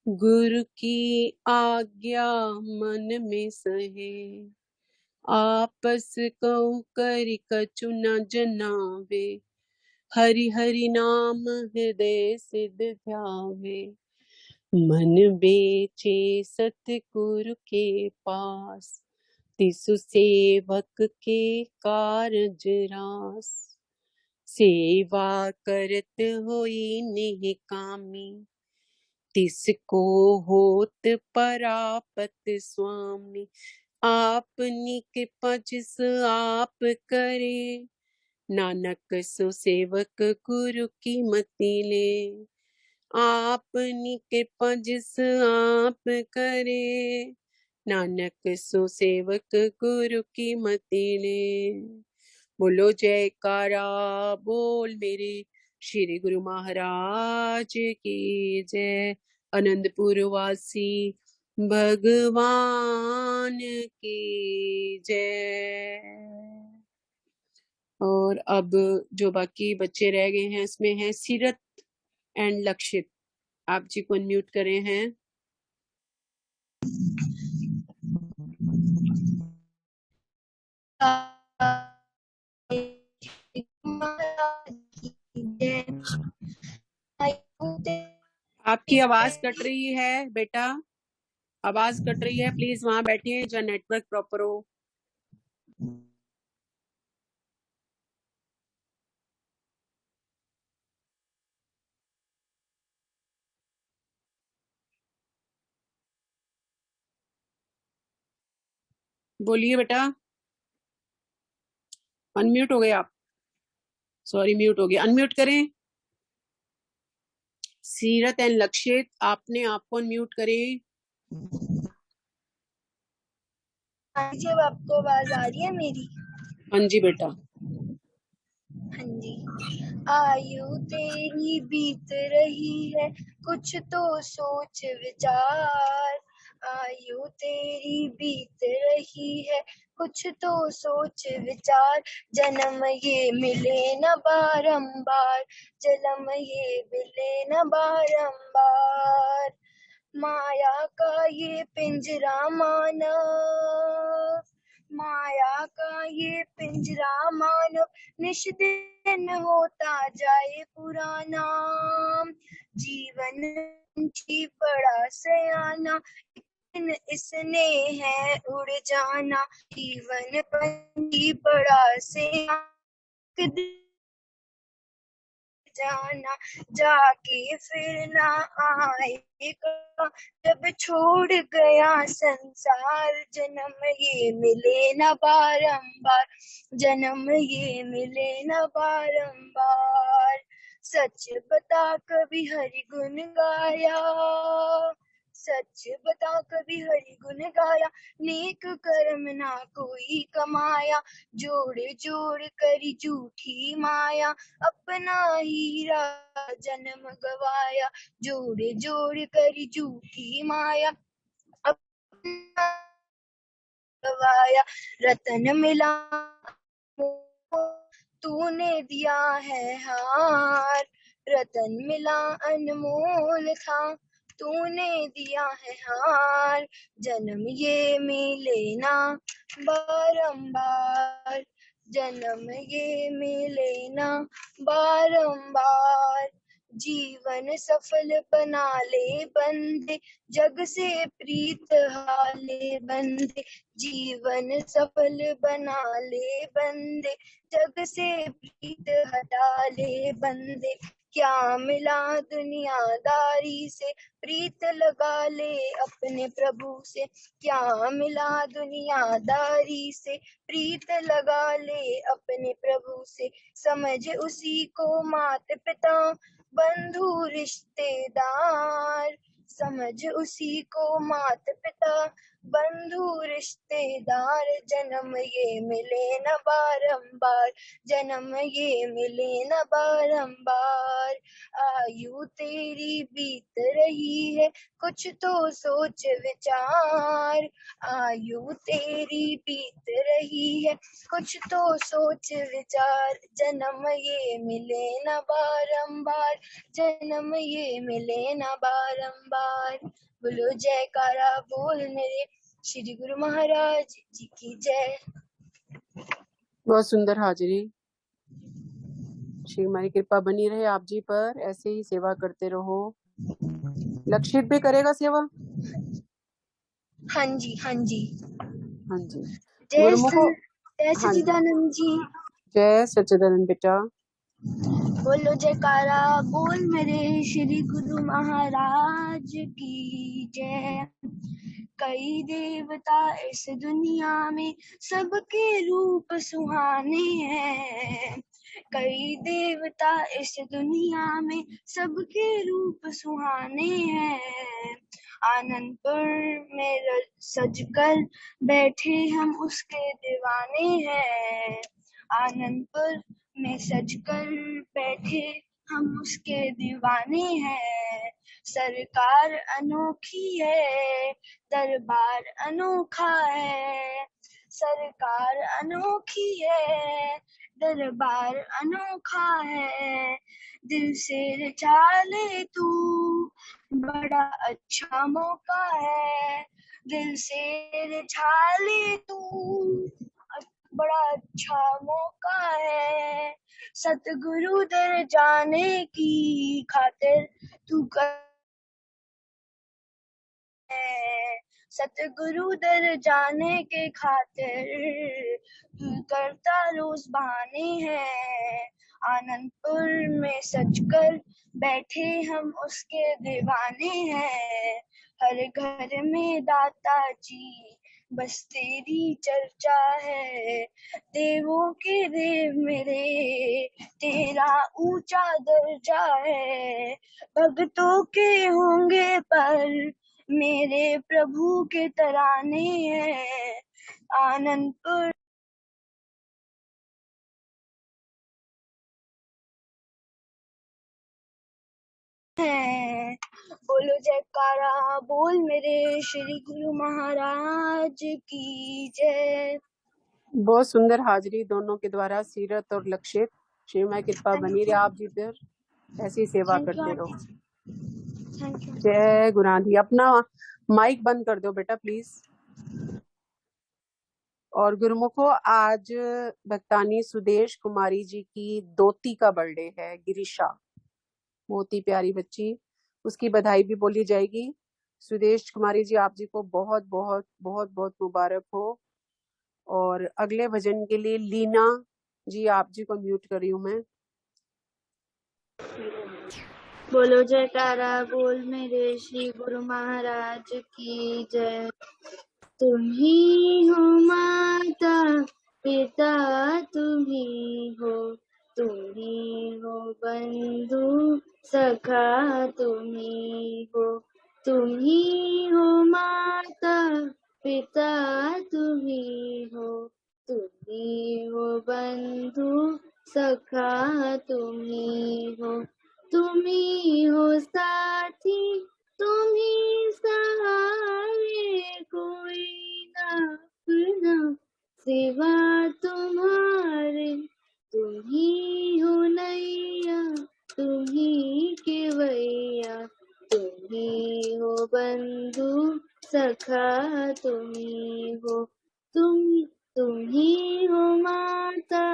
गुरु की आज्ञा मन में सहे, आपस कहूँ कर कछु न जनावे, हरि हरि नाम हृदय सिद्ध ध्यावे। मन बेचे सतगुरु के पास, तिसु सेवक के कारज रास। सेवा करत होई निकामी, तिसको होत परापत स्वामी। आपनी कृपा जिस आप करे, नानक सो सेवक गुरु की मति ले। आपनी कृपा जिस आप करे, नानक सो सेवक गुरु की मति ले। बोलो जयकारा बोल मेरे श्री गुरु महाराज की जय। आनंदपुर वासी भगवान की जय। और अब जो बाकी बच्चे रह गए हैं, इसमें है सीरत एंड लक्षित। आप जी को अनम्यूट करे हैं। आपकी आवाज कट रही है बेटा, आवाज कट रही है, प्लीज वहां बैठिए जहाँ नेटवर्क प्रॉपर हो। बोलिए बेटा, अनम्यूट हो गए आप, सॉरी म्यूट हो गया, अनम्यूट करें। सीरत एंड लक्षित, आपने आपको अनम्यूट करें। जी, अब आपको आवाज आ रही है मेरी? हाँ जी बेटा। हाँ जी। आयु तेरी बीत रही है, कुछ तो सोच विचार। आयु तेरी बीत रही है, कुछ तो सोच विचार। जन्म ये मिले न बारंबार, जन्म ये मिले न बारंबार। माया का ये पिंजरा माना, माया का ये पिंजरा मानव निष्दिन होता जाए पुराना। जीवन पंछी बड़ा सयाना, लेकिन इसने है उड़ जाना। जीवन पंछी बड़ा सयाना, जाना जाके फिर ना आएगा। जब छोड़ गया संसार, जन्म ये मिले न बारंबार, जन्म ये मिले न बारंबार। सच बता कभी हरि गुण गाया, सच बता कभी हरि गुण गाया। नेक कर्म ना कोई कमाया, जोड़ जोड़ करी झूठी माया। अपना हीरा जन्म गवाया, जोड़ जोड़ करी झूठी माया। अपना गवाया रतन मिला तूने दिया है हार, रतन मिला अनमोल था तूने दिया है हार। जन्म ये मिले ना बारंबार, जन्म ये मिले ना बारंबार। जीवन सफल बना ले बंदे, जग से प्रीत हाले बंदे। जीवन सफल बना ले बंदे, जग से प्रीत हटा ले बंदे। क्या मिला दुनियादारी से, प्रीत लगा ले अपने प्रभु से। क्या मिला दुनियादारी से, प्रीत लगा ले अपने प्रभु से। समझ उसी को माता पिता बंधु रिश्तेदार, समझ उसी को माता पिता बंधु रिश्तेदार। जन्म ये मिले न बारंबार, जन्म ये मिले न बारंबार। आयु तेरी बीत रही है, कुछ तो सोच विचार। आयु तेरी बीत रही है, कुछ तो सोच विचार। जन्म ये मिले न बारंबार, जन्म ये मिले न बारंबार। बोलो जयकारा बोल मेरे श्री गुरु महाराज जी की जय। बहुत सुंदर हाजिरी। श्री हमारी कृपा बनी रहे आप जी पर, ऐसे ही सेवा करते रहो। लक्षित भी करेगा सेवा? हाँ जी हाँ जी। हाँ जी। जय गुरुमुखो, जय हाँ जी, सच्चिदानंद जी। जय सच्चिदानंद बेटा। बोलो जयकारा बोल मेरे श्री गुरु महाराज की जय। कई देवता इस दुनिया में, सबके रूप सुहाने हैं। कई देवता इस दुनिया में, सबके रूप सुहाने हैं। आनंदपुर में सजकर बैठे हम उसके दीवाने हैं। आनंदपुर में सजकर बैठे हम उसके दीवाने हैं। सरकार अनोखी है, दरबार अनोखा है। सरकार अनोखी है, दरबार अनोखा है। दिल से रिझा ले तू, बड़ा अच्छा मौका है। दिल से रिझा ले तू, बड़ा अच्छा मौका है। सतगुरु दर जाने की खातिर तू कर, सतगुरु दर जाने के खातिर तू करता रोज बहाने हैं। आनंदपुर में सजकर बैठे हम उसके दीवाने हैं। हर घर में दाता जी बस तेरी चर्चा है। देवों के देव मेरे तेरा ऊंचा दर्जा है। भक्तों के होंगे पर मेरे प्रभु के तराने हैं। आनंदपुर है। बोलो जयकारा बोल मेरे श्री गुरु महाराज की जय। बहुत सुंदर हाजिरी दोनों के द्वारा, सीरत और लक्षित। श्री माई कृपा बनी रहे आप जी पर, ऐसी सेवा करते रहो। Thank you. जय गुराधी। अपना माइक बंद कर दो बेटा प्लीज। और गुरुमुखो, आज भक्तानी सुदेश कुमारी जी की दोती का बर्थडे है, गिरीशा, बहुत ही प्यारी बच्ची, उसकी बधाई भी बोली जाएगी। सुदेश कुमारी जी, आप जी को बहुत बहुत बहुत बहुत मुबारक हो। और अगले भजन के लिए लीना जी, आप जी को म्यूट कर रही हूँ मैं। बोलो जयकारा बोल मेरे श्री गुरु महाराज की जय। तुम ही हो माता पिता, तुम ही हो, तुम ही हो बंधु सखा, तुम ही हो, तुम ही हो माता पिता, तुम ही हो, तुम ही हो बंधु सखा, तुम ही हो, तुम ही हो साथी, तुम ही सहारे, कोई ना अपना सिवा तुम्हारे, तुम ही हो नैया, तुम ही केवैया, तुम ही हो बंधु सखा, तुम ही हो, तुम ही हो माता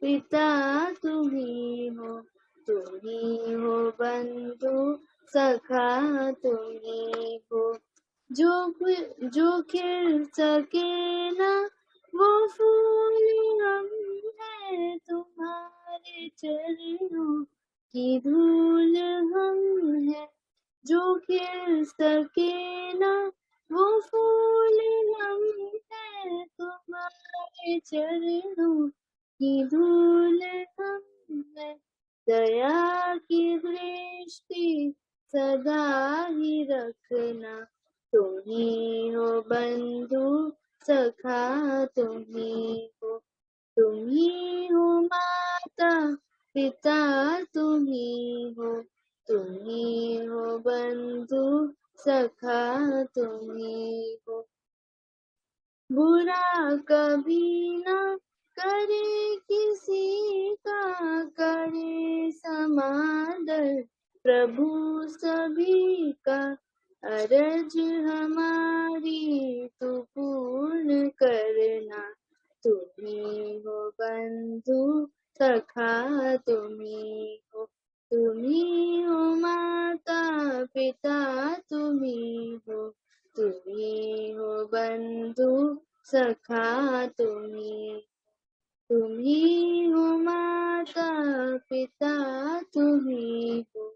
पिता, तुम ही हो, तुम ही हो बंधु सखा, तुम ही हो, जो खिल सके ना वो फूल हम हैं, तुम्हारे चरणों की धूल हम हैं, जो खिल सके ना वो फूल हम हैं, तुम्हारे चरणों की धूल हम हैं, दया की दृष्टि सदा ही रखना, तुम ही हो बंधु सखा, तुम ही हो, तुम ही हो माता पिता, तुम ही हो, तुम ही हो बंधु सखा, तुम ही हो, बुरा कभी ना करे किसी का, करे समादर प्रभु सभी का, अरज हमारी तू पूर्ण करना, तुम ही हो बंधु सखा, तुम ही हो, तुम ही हो माता पिता, तुम ही हो, तुम ही हो बंधु सखा, तुम ही हो माता पिता, तुम ही हो,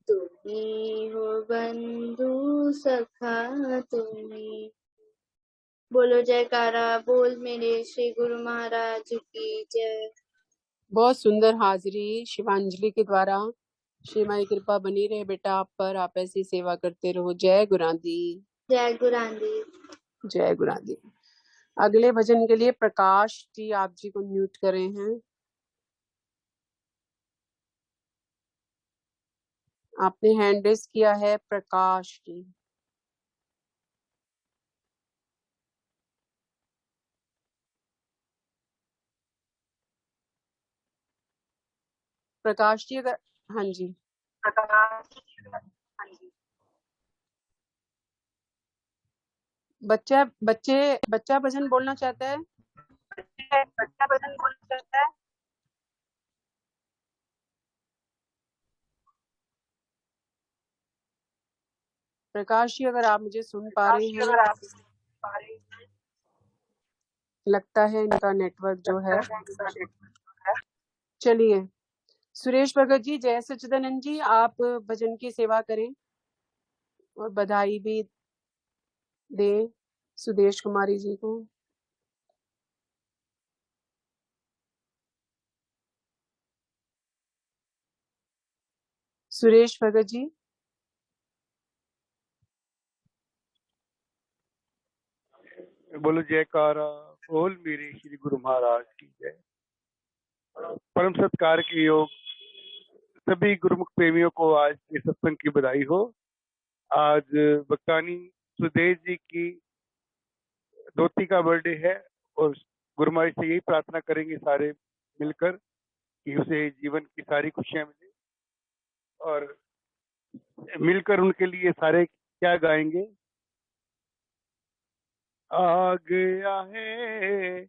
तुम ही हो बंधु सखा, तुम ही। बोलो जयकारा बोल मेरे श्री गुरु महाराज की जय। बहुत सुंदर हाजिरी शिवांजलि के द्वारा। श्री माई कृपा बनी रहे बेटा आप पर, आप ऐसी सेवा करते रहो। जय गुरांदी, जय गुरांदी। जय गुरांदी। अगले भजन के लिए प्रकाश जी, आप जी को म्यूट करे हैं। आपने हैंड रेस किया है, प्रकाश जी। प्रकाश जी अगर, हाँ जी, बच्चा भजन बोलना चाहता है। प्रकाश जी अगर आप मुझे सुन पा रहे हैं, लगता है इनका नेटवर्क जो है। चलिए सुरेश भगत जी, जय सच्चिदानंद जी, आप भजन की सेवा करें और बधाई भी दें सुदेश कुमारी जी को। सुरेश भगत जी, बोलो जयकारा बोल मेरे श्री गुरु महाराज की जय। परम सत्कार के योग सभी गुरुमुख प्रेमियों को आज के सत्संग की बधाई हो। आज भक्तानी सुदेश जी की दोती का बर्थडे है और गुरु महाराज से यही प्रार्थना करेंगे सारे मिलकर कि उसे जीवन की सारी खुशियां मिले, और मिलकर उनके लिए सारे क्या गाएंगे। आ गया है,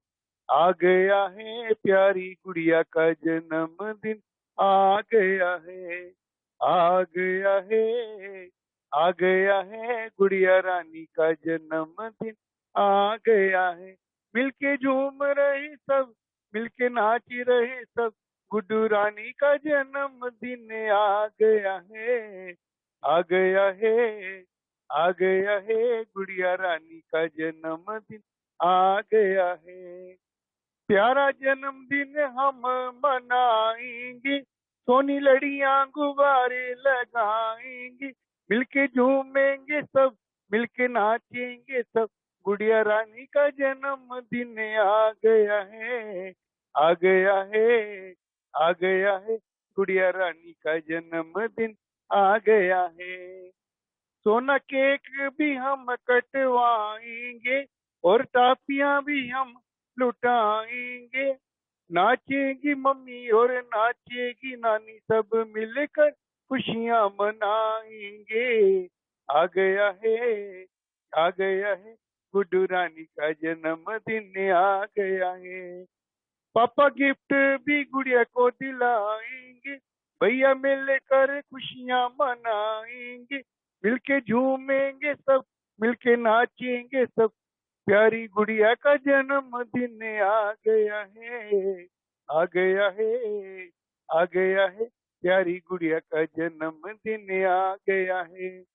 आ गया है, प्यारी गुड़िया का जन्मदिन आ गया है, आ गया है, आ गया है, गुड़िया रानी का जन्मदिन आ गया है। मिलके झूम रहे सब, मिलके नाच रहे सब, गुड्डू रानी का जन्मदिन आ गया है, आ गया है, आ गया है, गुड़िया रानी का जन्मदिन आ गया है। प्यारा जन्मदिन हम मनाएंगे, सोनी लड़ियां गुब्बारे लगाएंगे, मिलके झूमेंगे सब, मिलके नाचेंगे सब, गुड़िया रानी का जन्मदिन आ गया है, आ गया है, आ गया है, गुड़िया रानी का जन्मदिन आ गया है। सोना केक भी हम कटवाएंगे और टाफियां भी हम लुटाएंगे, नाचेगी मम्मी और नाचेगी नानी, सब मिलकर खुशियां मनाएंगे। आ गया है, आ गया है, गुड्डू रानी का जन्मदिन आ गया है। पापा गिफ्ट भी गुड़िया को दिलाएंगे, भैया मिलकर खुशियां मनाएंगे, मिलके झूमेंगे सब, मिलके नाचेंगे सब, प्यारी गुड़िया का जन्मदिन आ गया है, आ गया है, आ गया है, प्यारी गुड़िया का जन्मदिन आ गया है।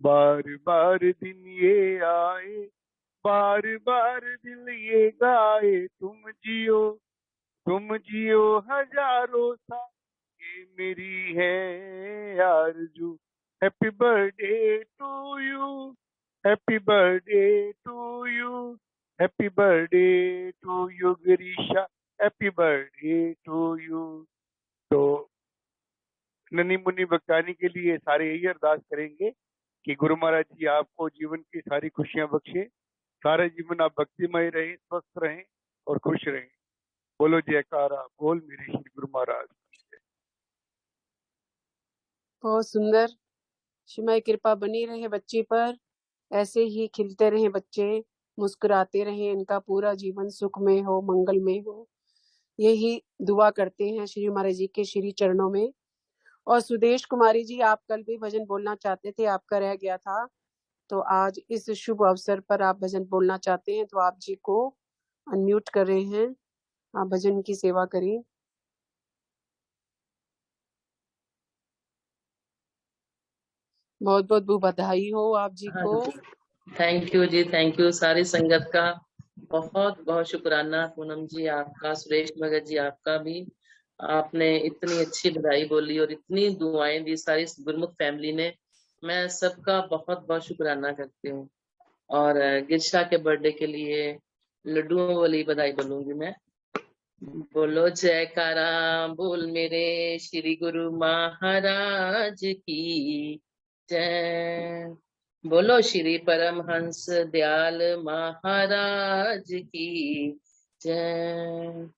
बार बार दिन ये आए, बार बार दिल ये गाए, तुम जियो हजारों साल, ये मेरी है आरज़ू। Happy birthday to you, happy birthday to you, happy birthday to you Girisha, happy birthday to you. तो नन्ही मुन्नी भक्तानी के लिए सारे यही अरदास करेंगे कि गुरु महाराज जी आपको जीवन की सारी खुशियां बख्शे, सारे जीवन आप भक्तिमय रहें, स्वस्थ रहें और खुश रहें। बोलो जयकारा बोल मेरे श्री गुरु महाराज। बहुत सुंदर। शिमाई कृपा बनी रहे बच्ची पर, ऐसे ही खिलते रहे बच्चे, मुस्कुराते रहे, इनका पूरा जीवन सुखमय हो, मंगलमय हो, यही दुआ करते हैं श्री महाराज जी के श्री चरणों में। और सुदेश कुमारी जी, आप कल भी भजन बोलना चाहते थे, आपका रह गया था, तो आज इस शुभ अवसर पर आप भजन बोलना चाहते हैं, तो आप जी को अनम्यूट कर रहे हैं, आप भजन की सेवा करें। बहुत बहुत बधाई हो आप जी हाँ को। जी, थैंक यू जी, थैंक यू सारी संगत का बहुत बहुत शुक्राना। पूनम जी आपका, सुरेश भगत जी आपका भी, आपने इतनी अच्छी बधाई बोली और इतनी दुआएं दी सारी गुरमुख फैमिली ने, मैं सबका बहुत बहुत शुक्राना करती हूँ। और गिरशा के बर्थडे के लिए लड्डुओं वाली बधाई बोलूंगी मैं। बोलो जयकारा बोल मेरे श्री गुरु महाराज की जय, बोलो श्री परमहंस दयाल महाराज की जय।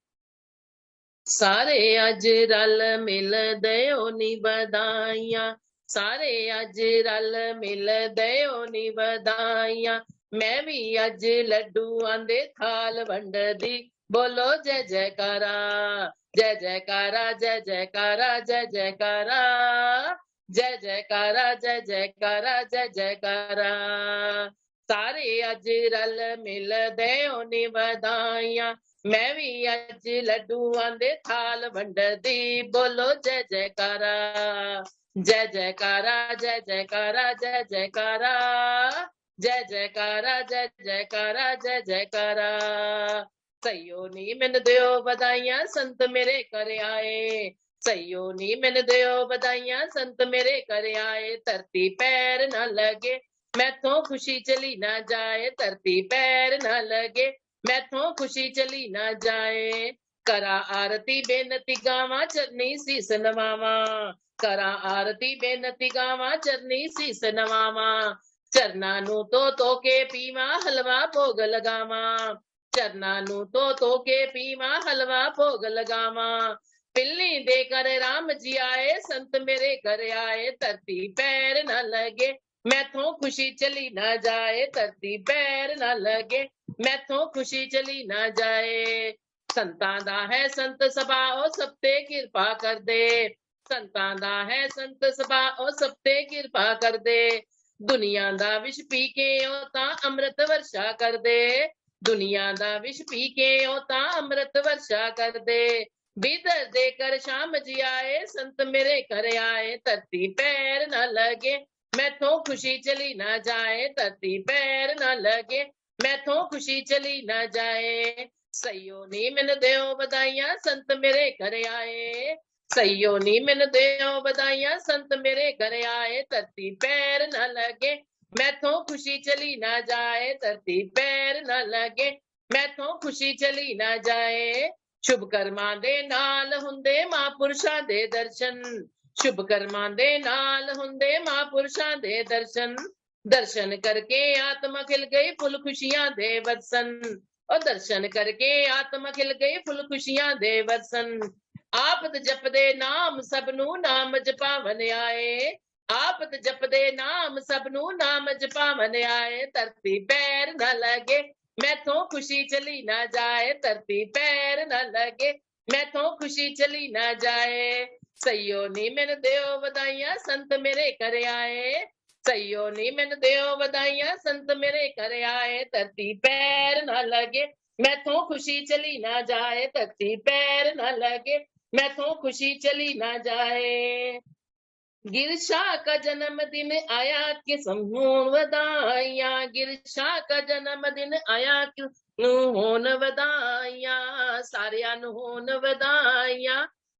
सारे अज रल मिल दयो नी बधाइयां, सारे अज रल मिल दयो नी बधाइयां, मैं भी अज लड्डूआं दे थाल वंड दी, बोलो जय जयकारा, जय जयकारा, जय जयकारा, जय जयकारा, जय जयकारा, जय जयकारा, जय जयकारा। सारे अज रल मिल दयो नी बधाइयां, मैं भी अज लड्डूआं दे थाल वंड दी, बोलो जय जयकारा, जय जयकारा, जय जयकारा, जय जयकारा, जय जयकारा, जय जयकारा, जय जयकारा। सैयो नी मैन दियो बधाइयां संत मेरे कर आए, सैयो नी मैन दियो बधाइयां संत मेरे कर आए, धरती पैर न लगे मैथों खुशी चली ना जाए, धरती पैर न लगे मैथों खुशी चली ना जाए, करा आरती बेनती गावा चरनी सीस नवावा, करा आरती बेनती गावा चरनी सीस नवावा, चरना नू तो के पीवा हलवा भोग लगावा, चरना नू तो के पीवा हलवा भोग लगावा, पिल्ली देकर राम जी आए संत मेरे घर आए, धरती पैर न लगे मैथों खुशी चली ना जाए, धरती पैर ना लगे, मैथों खुशी चली ना जाए। संतां दा है संत सभा, ओ सब ते किरपा कर दे, संतां दा है संत सभा, ओ सब ते किरपा कर दे। दुनिया दा विष पी के ओ तां अमृत वर्षा कर दे, दुनिया दा विष पी के ओ तां अमृत वर्षा कर दे। बिदर देकर शाम जी आए, संत मेरे घर आए, धरती पैर न लगे, मैथों खुशी चली ना जाए, धरती पैर न लगे, मैथों खुशी चली ना जाए। सईयो नी मैन देओ बधाइयां, संत मेरे घर आए, सईयो नी मैन देओ बधाइयां, संत मेरे घर आए, धरती पैर न लगे, मैथों खुशी चली ना जाए, धरती पैर न लगे, मैथों खुशी चली ना जाए। शुभ कर्मां दे नाल हुंदे महापुरुषां दे दर्शन, शुभ कर्मां दे नाल हुंदे महापुरुषां दे दर्शन, दर्शन करके आत्मा खिल गई फुल खुशियां दे वरसन, और दर्शन करके आत्मा खिल गई फुल खुशियां दे वरसन। आपत जपदे नाम सबनू नाम जपावन आए, आपत जपदे नाम सबनू नाम जपावन आए, धरती पैर न लगे, मैथों खुशी चली ना जाए, धरती पैर न लगे, मैथों खुशी चली ना जाए। सईयो नी मैन देओ बधाइयां, संत मेरे घर आए, सईयो नी मैन देओ बधाइयां, संत मेरे घर आए, धरती पैर न लगे, मैथों खुशी चली ना जाए, धरती पैर न लगे, मैथों खुशी चली ना जाए। गिरशा का जन्मदिन आया कि समूह वधाइया, गिरशा का जन्मदिन आया कि होन वधाइया, सारियां नूं होन वधाइया,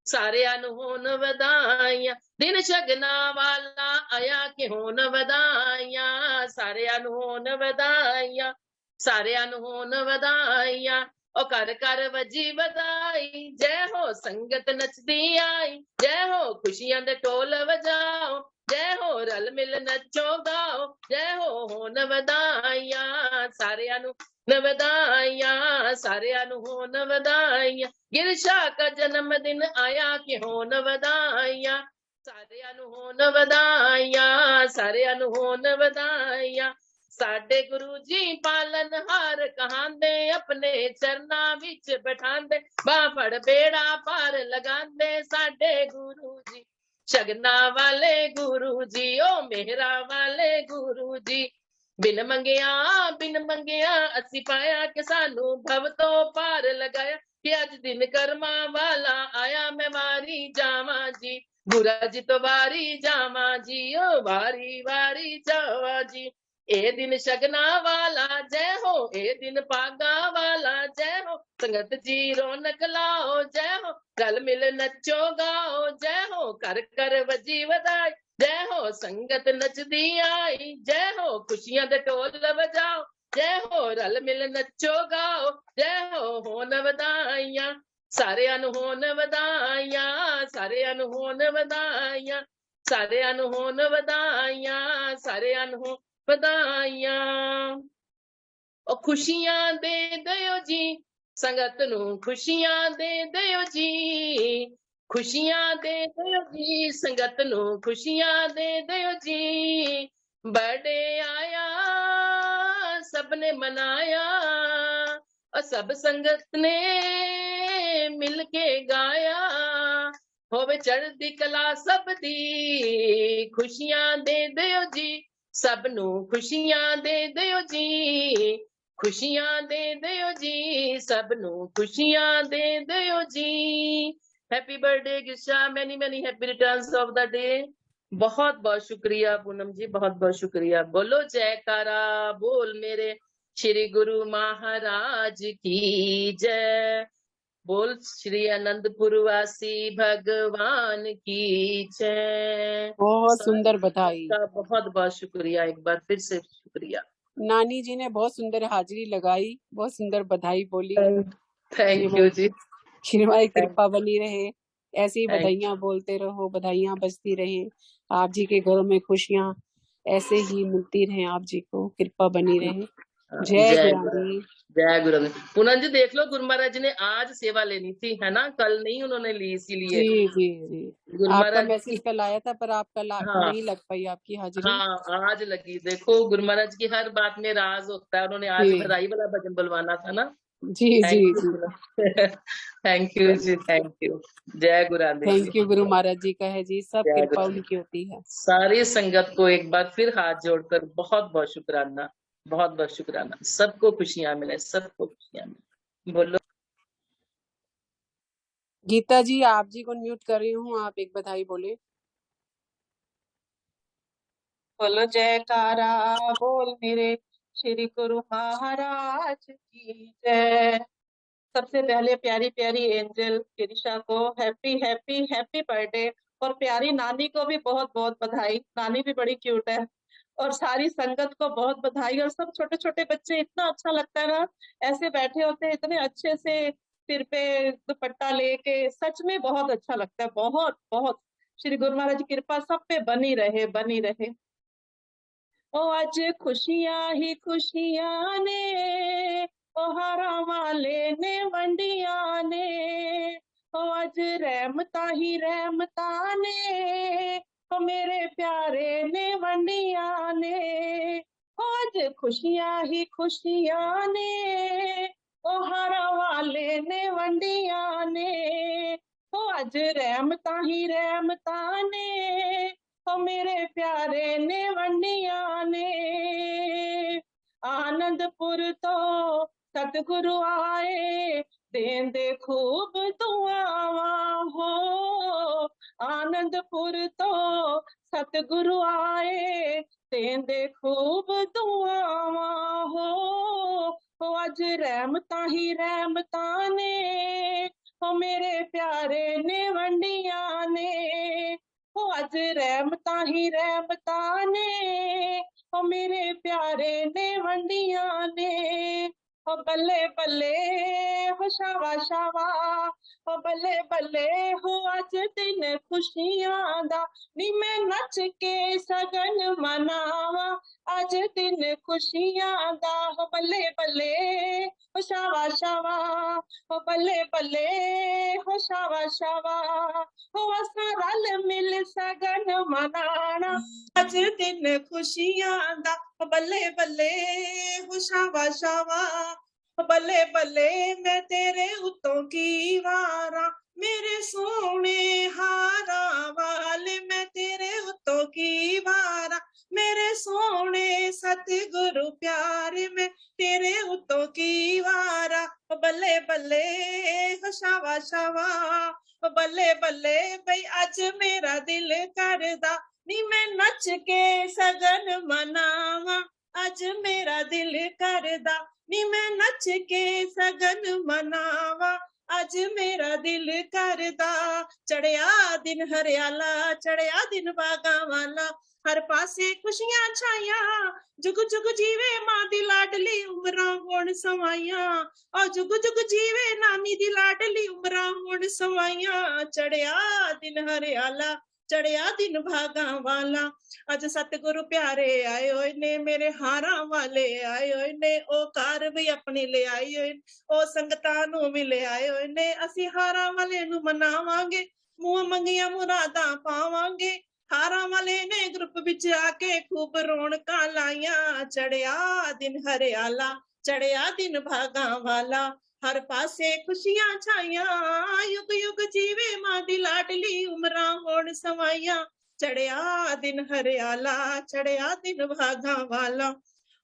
सारियां नूं होन वधाइया। दिन शगना वाला आया कि होन वधाइया, सारियां नूं होन वधाइया, सारियां नूं होन वधाइया। ओ कर कर वजी वधाई, जय हो संगत नचदी आई, जय हो खुशियां दे ढोल वजाओ, जय हो रल मिल नचो गाओ, जय हो होन वधाइयां, सारियां नूं न वधाइयां, सारियां नूं होन वधाइयां। गिरशा का जन्म दिन आया कि होन वधाइयां, सारियां नूं होन वधाइयां, सारियां नूं होन वधाइयां। साडे गुरु जी पालनहार कहांदे, अपने चरना विच बैठांदे, बांह फड़ बेड़ा पार लगांदे, साडे गुरु जी शगना वाले गुरु जी, ओ मेहरा वाले गुरु जी। बिन मंगिया असी पाया कि सानू भव तो पार लगाया, कि अज दिन कर्मा वाला आया, मैं वारी जावा जी, बुरा जी तो वारी जावा जी, ओ वारी वारी जावा जी। ए दिन शगना वाला जय हो, ए दिन पागा वाला जय हो, संगत जी रौनक लाओ जय हो, रल मिल नचो गाओ जय हो, कर कर वजी वधाई जय हो, संगत नचदी आई जय हो, खुशियां दे ढोल वजाओ जय हो, रल मिल नचो गाओ जय हो, होन वधाइयां, सारियां नूं होन वधाइयां, सारियां नूं होन वधाइयां, सारियां नूं होन वधाइयां, सारियां नूं ਵਧਾਈਆਂ। ਉਹ ਖੁਸ਼ੀਆਂ ਦੇ ਦਿਓ ਜੀ, ਸੰਗਤ ਨੂੰ ਖੁਸ਼ੀਆਂ ਦੇ ਦਿਓ ਜੀ, ਖੁਸ਼ੀਆਂ ਦੇ ਦਿਓ ਜੀ, ਸੰਗਤ ਨੂੰ ਖੁਸ਼ੀਆਂ ਦੇ ਦਿਓ ਜੀ। ਬਰਥਡੇ ਆਇਆ ਸਭ ਨੇ ਮਨਾਇਆ, और सब संगत ने मिल के गाया, होवे चढ़दी कला सब दी, खुशियां दे दियो जी, सब नू खुशियां दे दियो जी, खुशियां दे दियो जी, सब नू खुशियां दे दियो जी। Happy birthday Girisha, many many happy returns of the day. बहुत बहुत शुक्रिया पूनम जी, बहुत बहुत शुक्रिया। बोलो जयकारा बोल मेरे श्री गुरु महाराज की जय, बोल श्री अनंतपुर वासी भगवान की जय। बहुत सुंदर बधाई, का बहुत बहुत शुक्रिया, एक बार फिर से शुक्रिया। नानी जी ने बहुत सुंदर हाजिरी लगाई, बहुत सुंदर बधाई बोली। थैंक यू जी, श्रीमाई कृपा बनी रहे, ऐसी ही बधाइयां बोलते रहो, बधाइयां बजती रहे, आप जी के घरों में खुशियां ऐसे ही मिलती रहे, आप जी को कृपा बनी रहे। जय जय गुरु गुरु जी। जय गुरु पूनम जी, देख लो गुरु महाराज जी ने आज सेवा लेनी थी, है ना, कल नहीं उन्होंने ली, इसीलिए जी जी जी, गुरु आपका महाराज मैसेज की। कल आया था पर आप कल हाँ नहीं लग पाई आपकी हाजिरी। हाँ, आज लगी। देखो गुरु महाराज की हर बात में राज होता है, उन्होंने आज जी भराई वाला भजन बुलवाना था ना। जी जी थैंक जी, यू थैंक यू जी, थैंक यू। जय गुरु रामदेव जी। Thank you. गुरु महाराज जी का है जी, सब जय कृपा गुरु। उनकी होती है। सारी संगत को एक बार फिर हाथ जोड़कर बहुत बहुत शुक्राना, बहुत बहुत शुक्राना। सबको खुशियां मिले, सबको खुशियां मिले। बोलो। गीता जी, आप जी को म्यूट कर रही हूँ, आप एक बधाई बोले। बोलो जयकारा बोल मेरे श्री गुरु महाराज की जय। सबसे पहले प्यारी प्यारी एंजल शिरीषा को हैप्पी हैप्पी हैप्पी बर्थडे, और प्यारी नानी को भी बहुत बहुत बधाई। नानी भी बड़ी क्यूट है। और सारी संगत को बहुत बधाई। और सब छोटे छोटे बच्चे, इतना अच्छा लगता है ना, ऐसे बैठे होते हैं इतने अच्छे से सिर पे दुपट्टा लेके, सच में बहुत अच्छा लगता है। बहुत बहुत श्री गुरु महाराज की कृपा सब पे बनी रहे, बनी रहे। ओ अज खुशियां ही खुशियां ने, ओ हारा वाले ने वंडिया ने, ओ अज रहमता ही रहमता ने, ओ मेरे प्यारे ने वंडिया ने। ओ अज खुशियां ही खुशियां ने, ओ हारा वाले ने वंडिया ने, ओ अज रहमता ही रहमता ने, ओ मेरे प्यारे ने वंडिया ने। आनंदपुर तो सतगुरु आए, देंदे खूब दुआवा हो। आनंदपुर तो सतगुरु आए, देंदे खूब दुआवा हो। ओ अज रहमता ही रहमता ने, ओ मेरे प्यारे ने वंडिया ने। ओ अज रहमता ही रहमता ने, ओ मेरे प्यारे ने वंडिया ने। ओ बल्ले बल्ले हो शावा शावा, ओ बल्ले बल्ले हो अज दिन खुशियां दा, नी मैं नच के सगन मनावा, अज दिन खुशियां दा। हो बल्ले बल्ले हो शावा शावा, हो बल्ले बल्ले हो शावा शावा, हो असां रल मिल सगन मनाना, अज दिन खुशियां दा। बल्ले बल्ले हो शावा शावा, बल्ले बल्ले मैं तेरे उत्तों की वारा, मेरे सोने हारा वाले, मैं तेरे उत्तों की वारा, मेरे सोने सतगुरु प्यारे, मैं तेरे उत्तों की वारा। बल्ले बल्ले हो शावा शावा, बल्ले बल्ले बई अज मेरा दिल करदा, नी मैं नच के सगन मनावा, अज मेरा दिल करदा, नी मैं नच के सगन मनावा, अज मेरा दिल करदा। चढ़िया दिन हरियाला, चढ़िया दिन बागा वाला, हर पासे खुशियां छाइया, जुग जुग जीवे मां दी लाडली, उमरां होण सवाइया, और जुग जुग जीवे नानी दी लाडली, उमरां होण सवाइया। चढ़िया दिन हरियाला, चढ़िया दिन भागा वाला, अज सतगुरु प्यारे आए होए ने, मेरे हारा वाले आए होए ने, ओ कार भी अपने ले आए होए, ओ संगतां नू भी ले आए होए ने। असी हारा वाले नू मनावांगे, मुंह मंगिया मुरादा पावांगे, हारा वाले ने ग्रुप विच आके खूब रौनकां लाइया। चढ़िया दिन हरियाला, चढ़िया दिन भागा वाला, हर पासे खुशियां छाइया, युग युग जीवे मां दी लाडली, उमरां होण सवाइया। चढ़िया दिन हरियाला, चढ़िया दिन भागा वाला,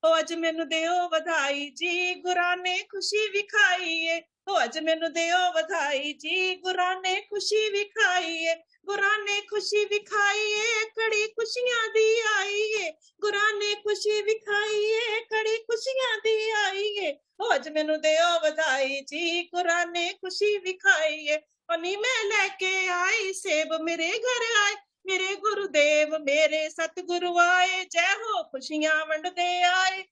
ओ अज मैनू देओ वधाई जी, गुरां ने खुशी विखाई है, ओ अज मैनू देओ वधाई जी, गुरां ने खुशी विखाई है, गुरां ने खुशी विखाई है, कड़ी खुशियां दी आई है, गुरां ने खुशी विखाई है, कड़ी खुशियां दी आई है, ओ अज मैनू देओ वधाई जी, गुरां ने खुशी विखाई है। नी मैं लेके आई सेब मेरे घर आए, मेरे गुरुदेव मेरे सतगुरु आए, जय हो खुशियां वंडदे आए,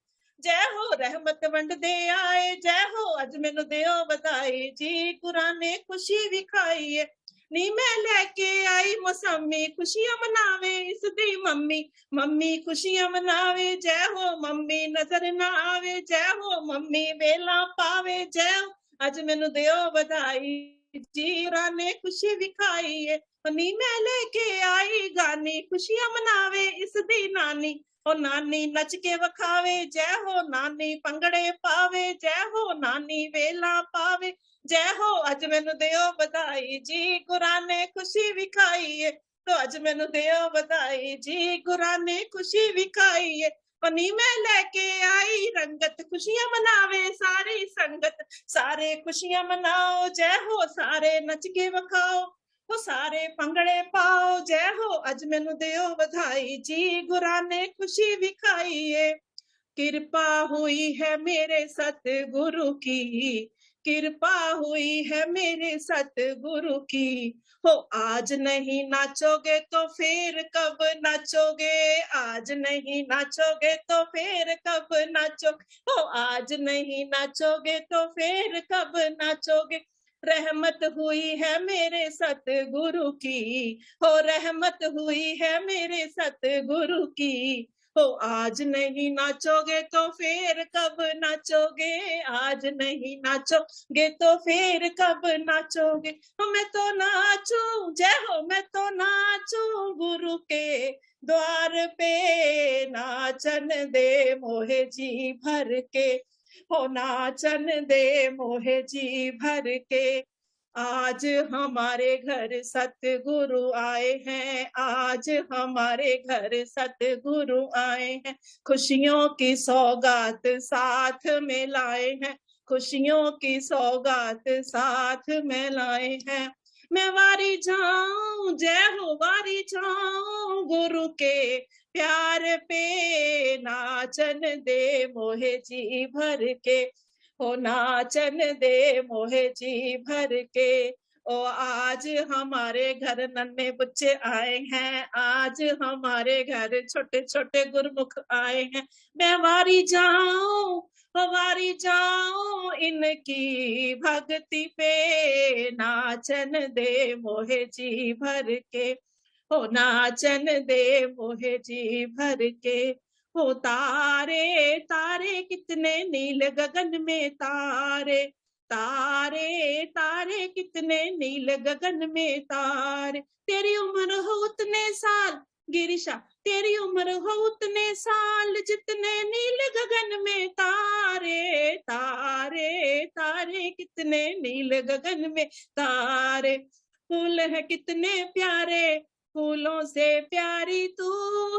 जय हो रहमत वंडदे आए, जय हो अज मैनू देओ वधाई जी, गुरां ने खुशी विखाई है। नी मैं लेके आई मौसमी खुशियां मनावे इस दी मम्मी मम्मी खुशियां मनावे जय हो मम्मी नजर ना आवे जय हो मम्मी वेला पावे जय हो अज मैनू दियो बधाई जीरा ने खुशी विखाई है नी मैं लेके आई गानी खुशियां मनावे इस दी नानी ओ नानी नच के वखावे जय हो नानी पंगड़े पावे जय हो नानी वेला पावे जय हो अज मैनू दियो बधाई जी गुरा ने खुशी विखाई है तो अज मैनू दियो बधाई जी गुरा ने खुशी विखाई है पनी मैं लेके आई रंगत खुशियां मनावे सारी संगत सारे खुशियां मनाओ जय हो सारे नच के वखाओ वो सारे पंगड़े पाओ जय हो अज मैनू दियो बधाई जी गुरा ने खुशी विखाई है कृपा हुई है मेरे सतगुरु की कृपा हुई है मेरे सतगुरु की हो आज नहीं नाचोगे तो फिर कब नाचोगे आज नहीं नाचोगे तो फिर कब नाचोगे हो आज नहीं नाचोगे तो फिर कब नाचोगे रहमत हुई है मेरे सतगुरु की हो रहमत हुई है मेरे सतगुरु की हो आज नहीं नाचोगे तो फिर कब नाचोगे आज नहीं नाचोगे तो फिर कब नाचोगे मैं तो नाचूं जय हो मैं तो नाचूं गुरु के द्वार पे नाचन दे मोहे जी भर के हो नाचन दे मोहे जी भर के आज हमारे घर सतगुरु आए हैं आज हमारे घर सतगुरु आए हैं खुशियों की सौगात साथ में लाए हैं खुशियों की सौगात साथ में लाए हैं मैं वारी जाऊं जय हो वारी जाऊं गुरु के प्यार पे नाचन दे मोहे जी भर के हो नाचन दे मोहे जी भर के ओ आज हमारे घर नन्हे बच्चे आए हैं आज हमारे घर छोटे छोटे गुरमुख आए हैं मैं वारी जाऊं इनकी भक्ति पे नाचन दे मोहे जी भर के हो नाचन दे मोहे जी भर के हो तारे तारे कितने नील गगन में तारे तारे तारे कितने नील गगन में तारे तेरी उम्र हो उतने साल गिरिशा तेरी उम्र हो उतने साल जितने नील गगन में तारे तारे तारे कितने नील गगन में तारे फूल है कितने प्यारे फूलों से प्यारी तू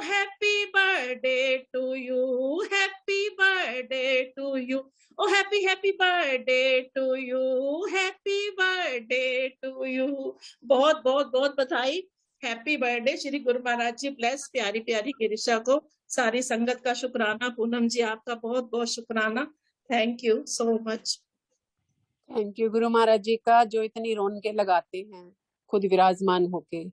happy birthday to you happy birthday to you oh happy happy birthday to you happy birthday to you बहुत बहुत बहुत बधाई हैप्पी बर्थडे श्री गुरु महाराज जी ब्लेस प्यारी प्यारी गिरिशा को सारी संगत का शुक्राना पूनम जी आपका बहुत बहुत शुक्राना thank you so much thank you Guru Maharaj जी का जो इतनी रौनकें लगाते हैं खुद विराजमान होके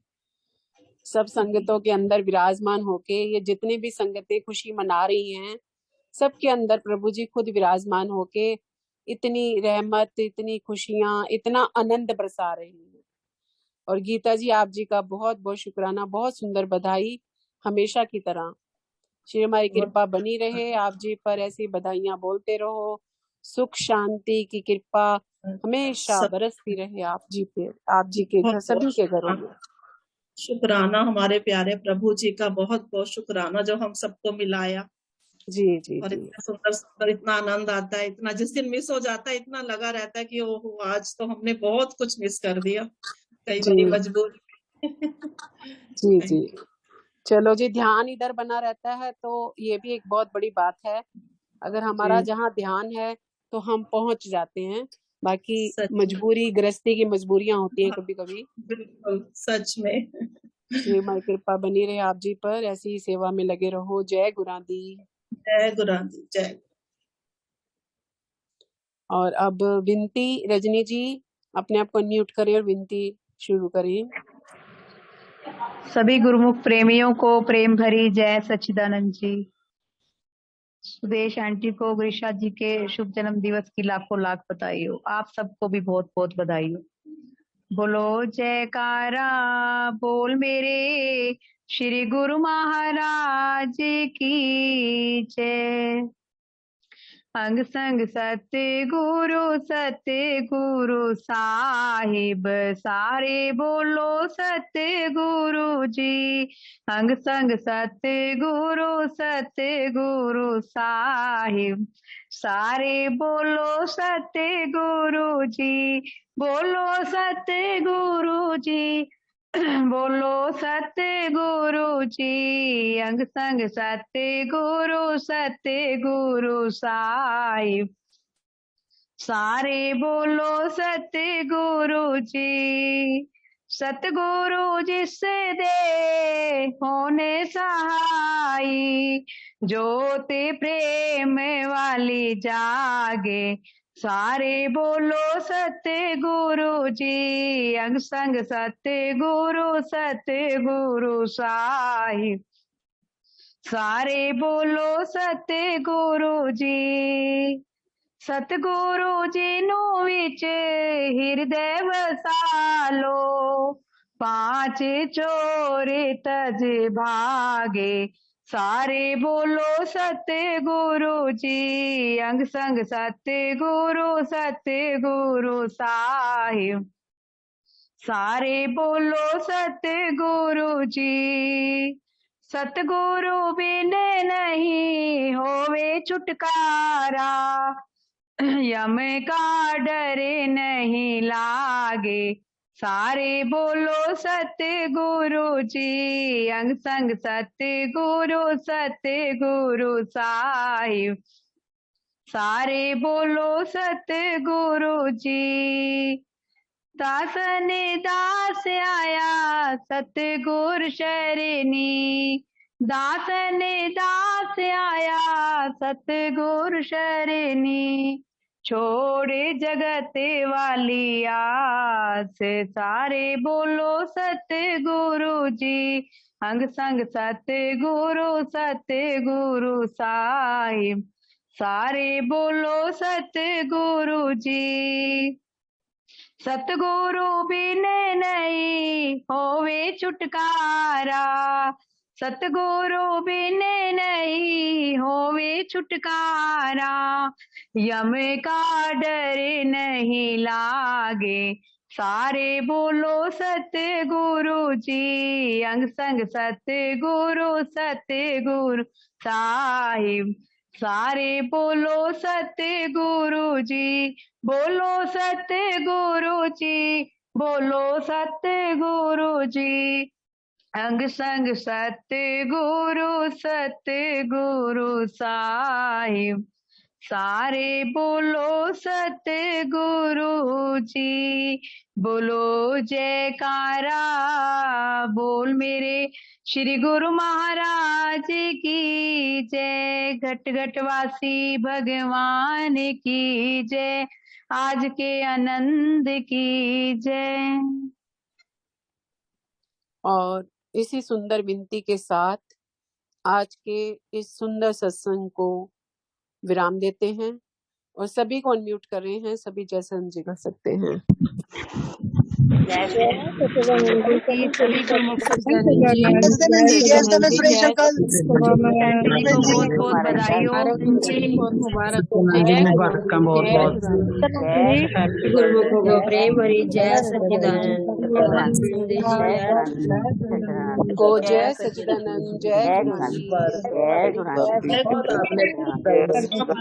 सब संगतों के अंदर विराजमान होके ये जितनी भी संगतें खुशी मना रही हैं सबके अंदर प्रभु जी खुद विराजमान होके इतनी रहमत इतनी खुशियां इतना आनंद बरसा रही हैं। और गीता जी आप जी का बहुत बहुत शुक्राना बहुत सुंदर बधाई हमेशा की तरह श्री हमारी कृपा बनी रहे आप जी पर ऐसी बधाइयां बोलते रहो सुख शांति की कृपा हमेशा बरसती रहे आप जी पे आप जी के घर सभी के घरों में शुक्राना हमारे प्यारे प्रभु जी का बहुत बहुत शुक्राना जो हम सबको मिलाया जी जी और जी इतना सुंदर सुंदर इतना आनंद आता है इतना जिस दिन मिस हो जाता है इतना लगा रहता है कि ओहो आज तो हमने बहुत कुछ मिस कर दिया कई बार मजबूरी जी जी चलो जी ध्यान इधर बना रहता है तो ये भी एक बहुत बड़ी बात है अगर हमारा जहाँ ध्यान है तो हम पहुंच जाते हैं बाकी मजबूरी गृहस्थी की मजबूरियां होती हैं कभी कभी बिल्कुल सच में ये माई कृपा बनी रहे आप जी पर ऐसी ही सेवा में लगे रहो जय गुरादी जय गुरादी जय और अब विनती रजनी जी अपने आप को अनम्यूट करें और विनती शुरू करें सभी गुरुमुख प्रेमियों को प्रेम भरी जय सच्चिदानंद जी सुदेश आंटी को ग्रीषा जी के शुभ जन्म दिवस की लाखों लाख बधाई हो आप सबको भी बहुत बहुत बधाई हो बोलो जयकारा बोल मेरे श्री गुरु महाराज की जय। अंग संग सतगुरु साहिब सारे बोलो सतगुरु जी। अंग संग सतगुरु साहिब सारे बोलो सतगुरु जी। बोलो सतगुरु जी बोलो सतगुरु जी। अंग संग सतगुरु साहिब सारे बोलो सतगुरु जी। सतगुरु जिससे दे होने सहाय ज्योति प्रेम वाली जागे सारे बोलो सतगुरु जी। अंग संग सतगुरु साहिब सारे बोलो सतगुरु जी। सतगुरु जी नु विच हृदय वसालो पांच चोर तज भागे सारे बोलो सतगुरु जी। अंग संग सतगुरु साहिब सारे बोलो सतगुरु जी। सतगुरु बिन नहीं होवे छुटकारा यम का डर नहीं लागे सारे बोलो सतगुरु जी। अंग संग सतगुरु साहिब सारे बोलो सतगुरु जी। दासन दास आया सतगुर शरणी दासन दास आया सतगुर शरणी छोड़ जगत वाली आस सारे बोलो सतगुरु जी। अंग संग सतगुरु साहिब सारे बोलो सतगुरु जी। सतगुरु बिन नहीं होवे छुटकारा सतगुरु बिन नहीं होवे छुटकारा यम का डर नहीं लागे सारे बोलो सतगुरु जी। अंग संग सतगुरु साहिब सारे बोलो सतगुरु जी। बोलो सतगुरु जी बोलो सतगुरु जी। अंग संग सतगुरु साहिब सारे बोलो सतगुरु जी। बोलो जयकारा बोल मेरे श्री गुरु महाराज की जय। घट घट वासी भगवान की जय। आज के आनंद की जय। और इसी सुंदर विनती के साथ आज के इस सुंदर सत्संग को विराम देते हैं और सभी को अनम्यूट कर रहे हैं। सभी जय जी कर सकते हैं। सभी गुरुमुख सच्चिदानंद जी, जय सच्चिदानंद आंटी जी को बहुत बहुत बधाई हो। गुरुमुखों को प्रेम भरी जय सच्चिदानंद गो जय सच्चिदानंद जय गुरु जी।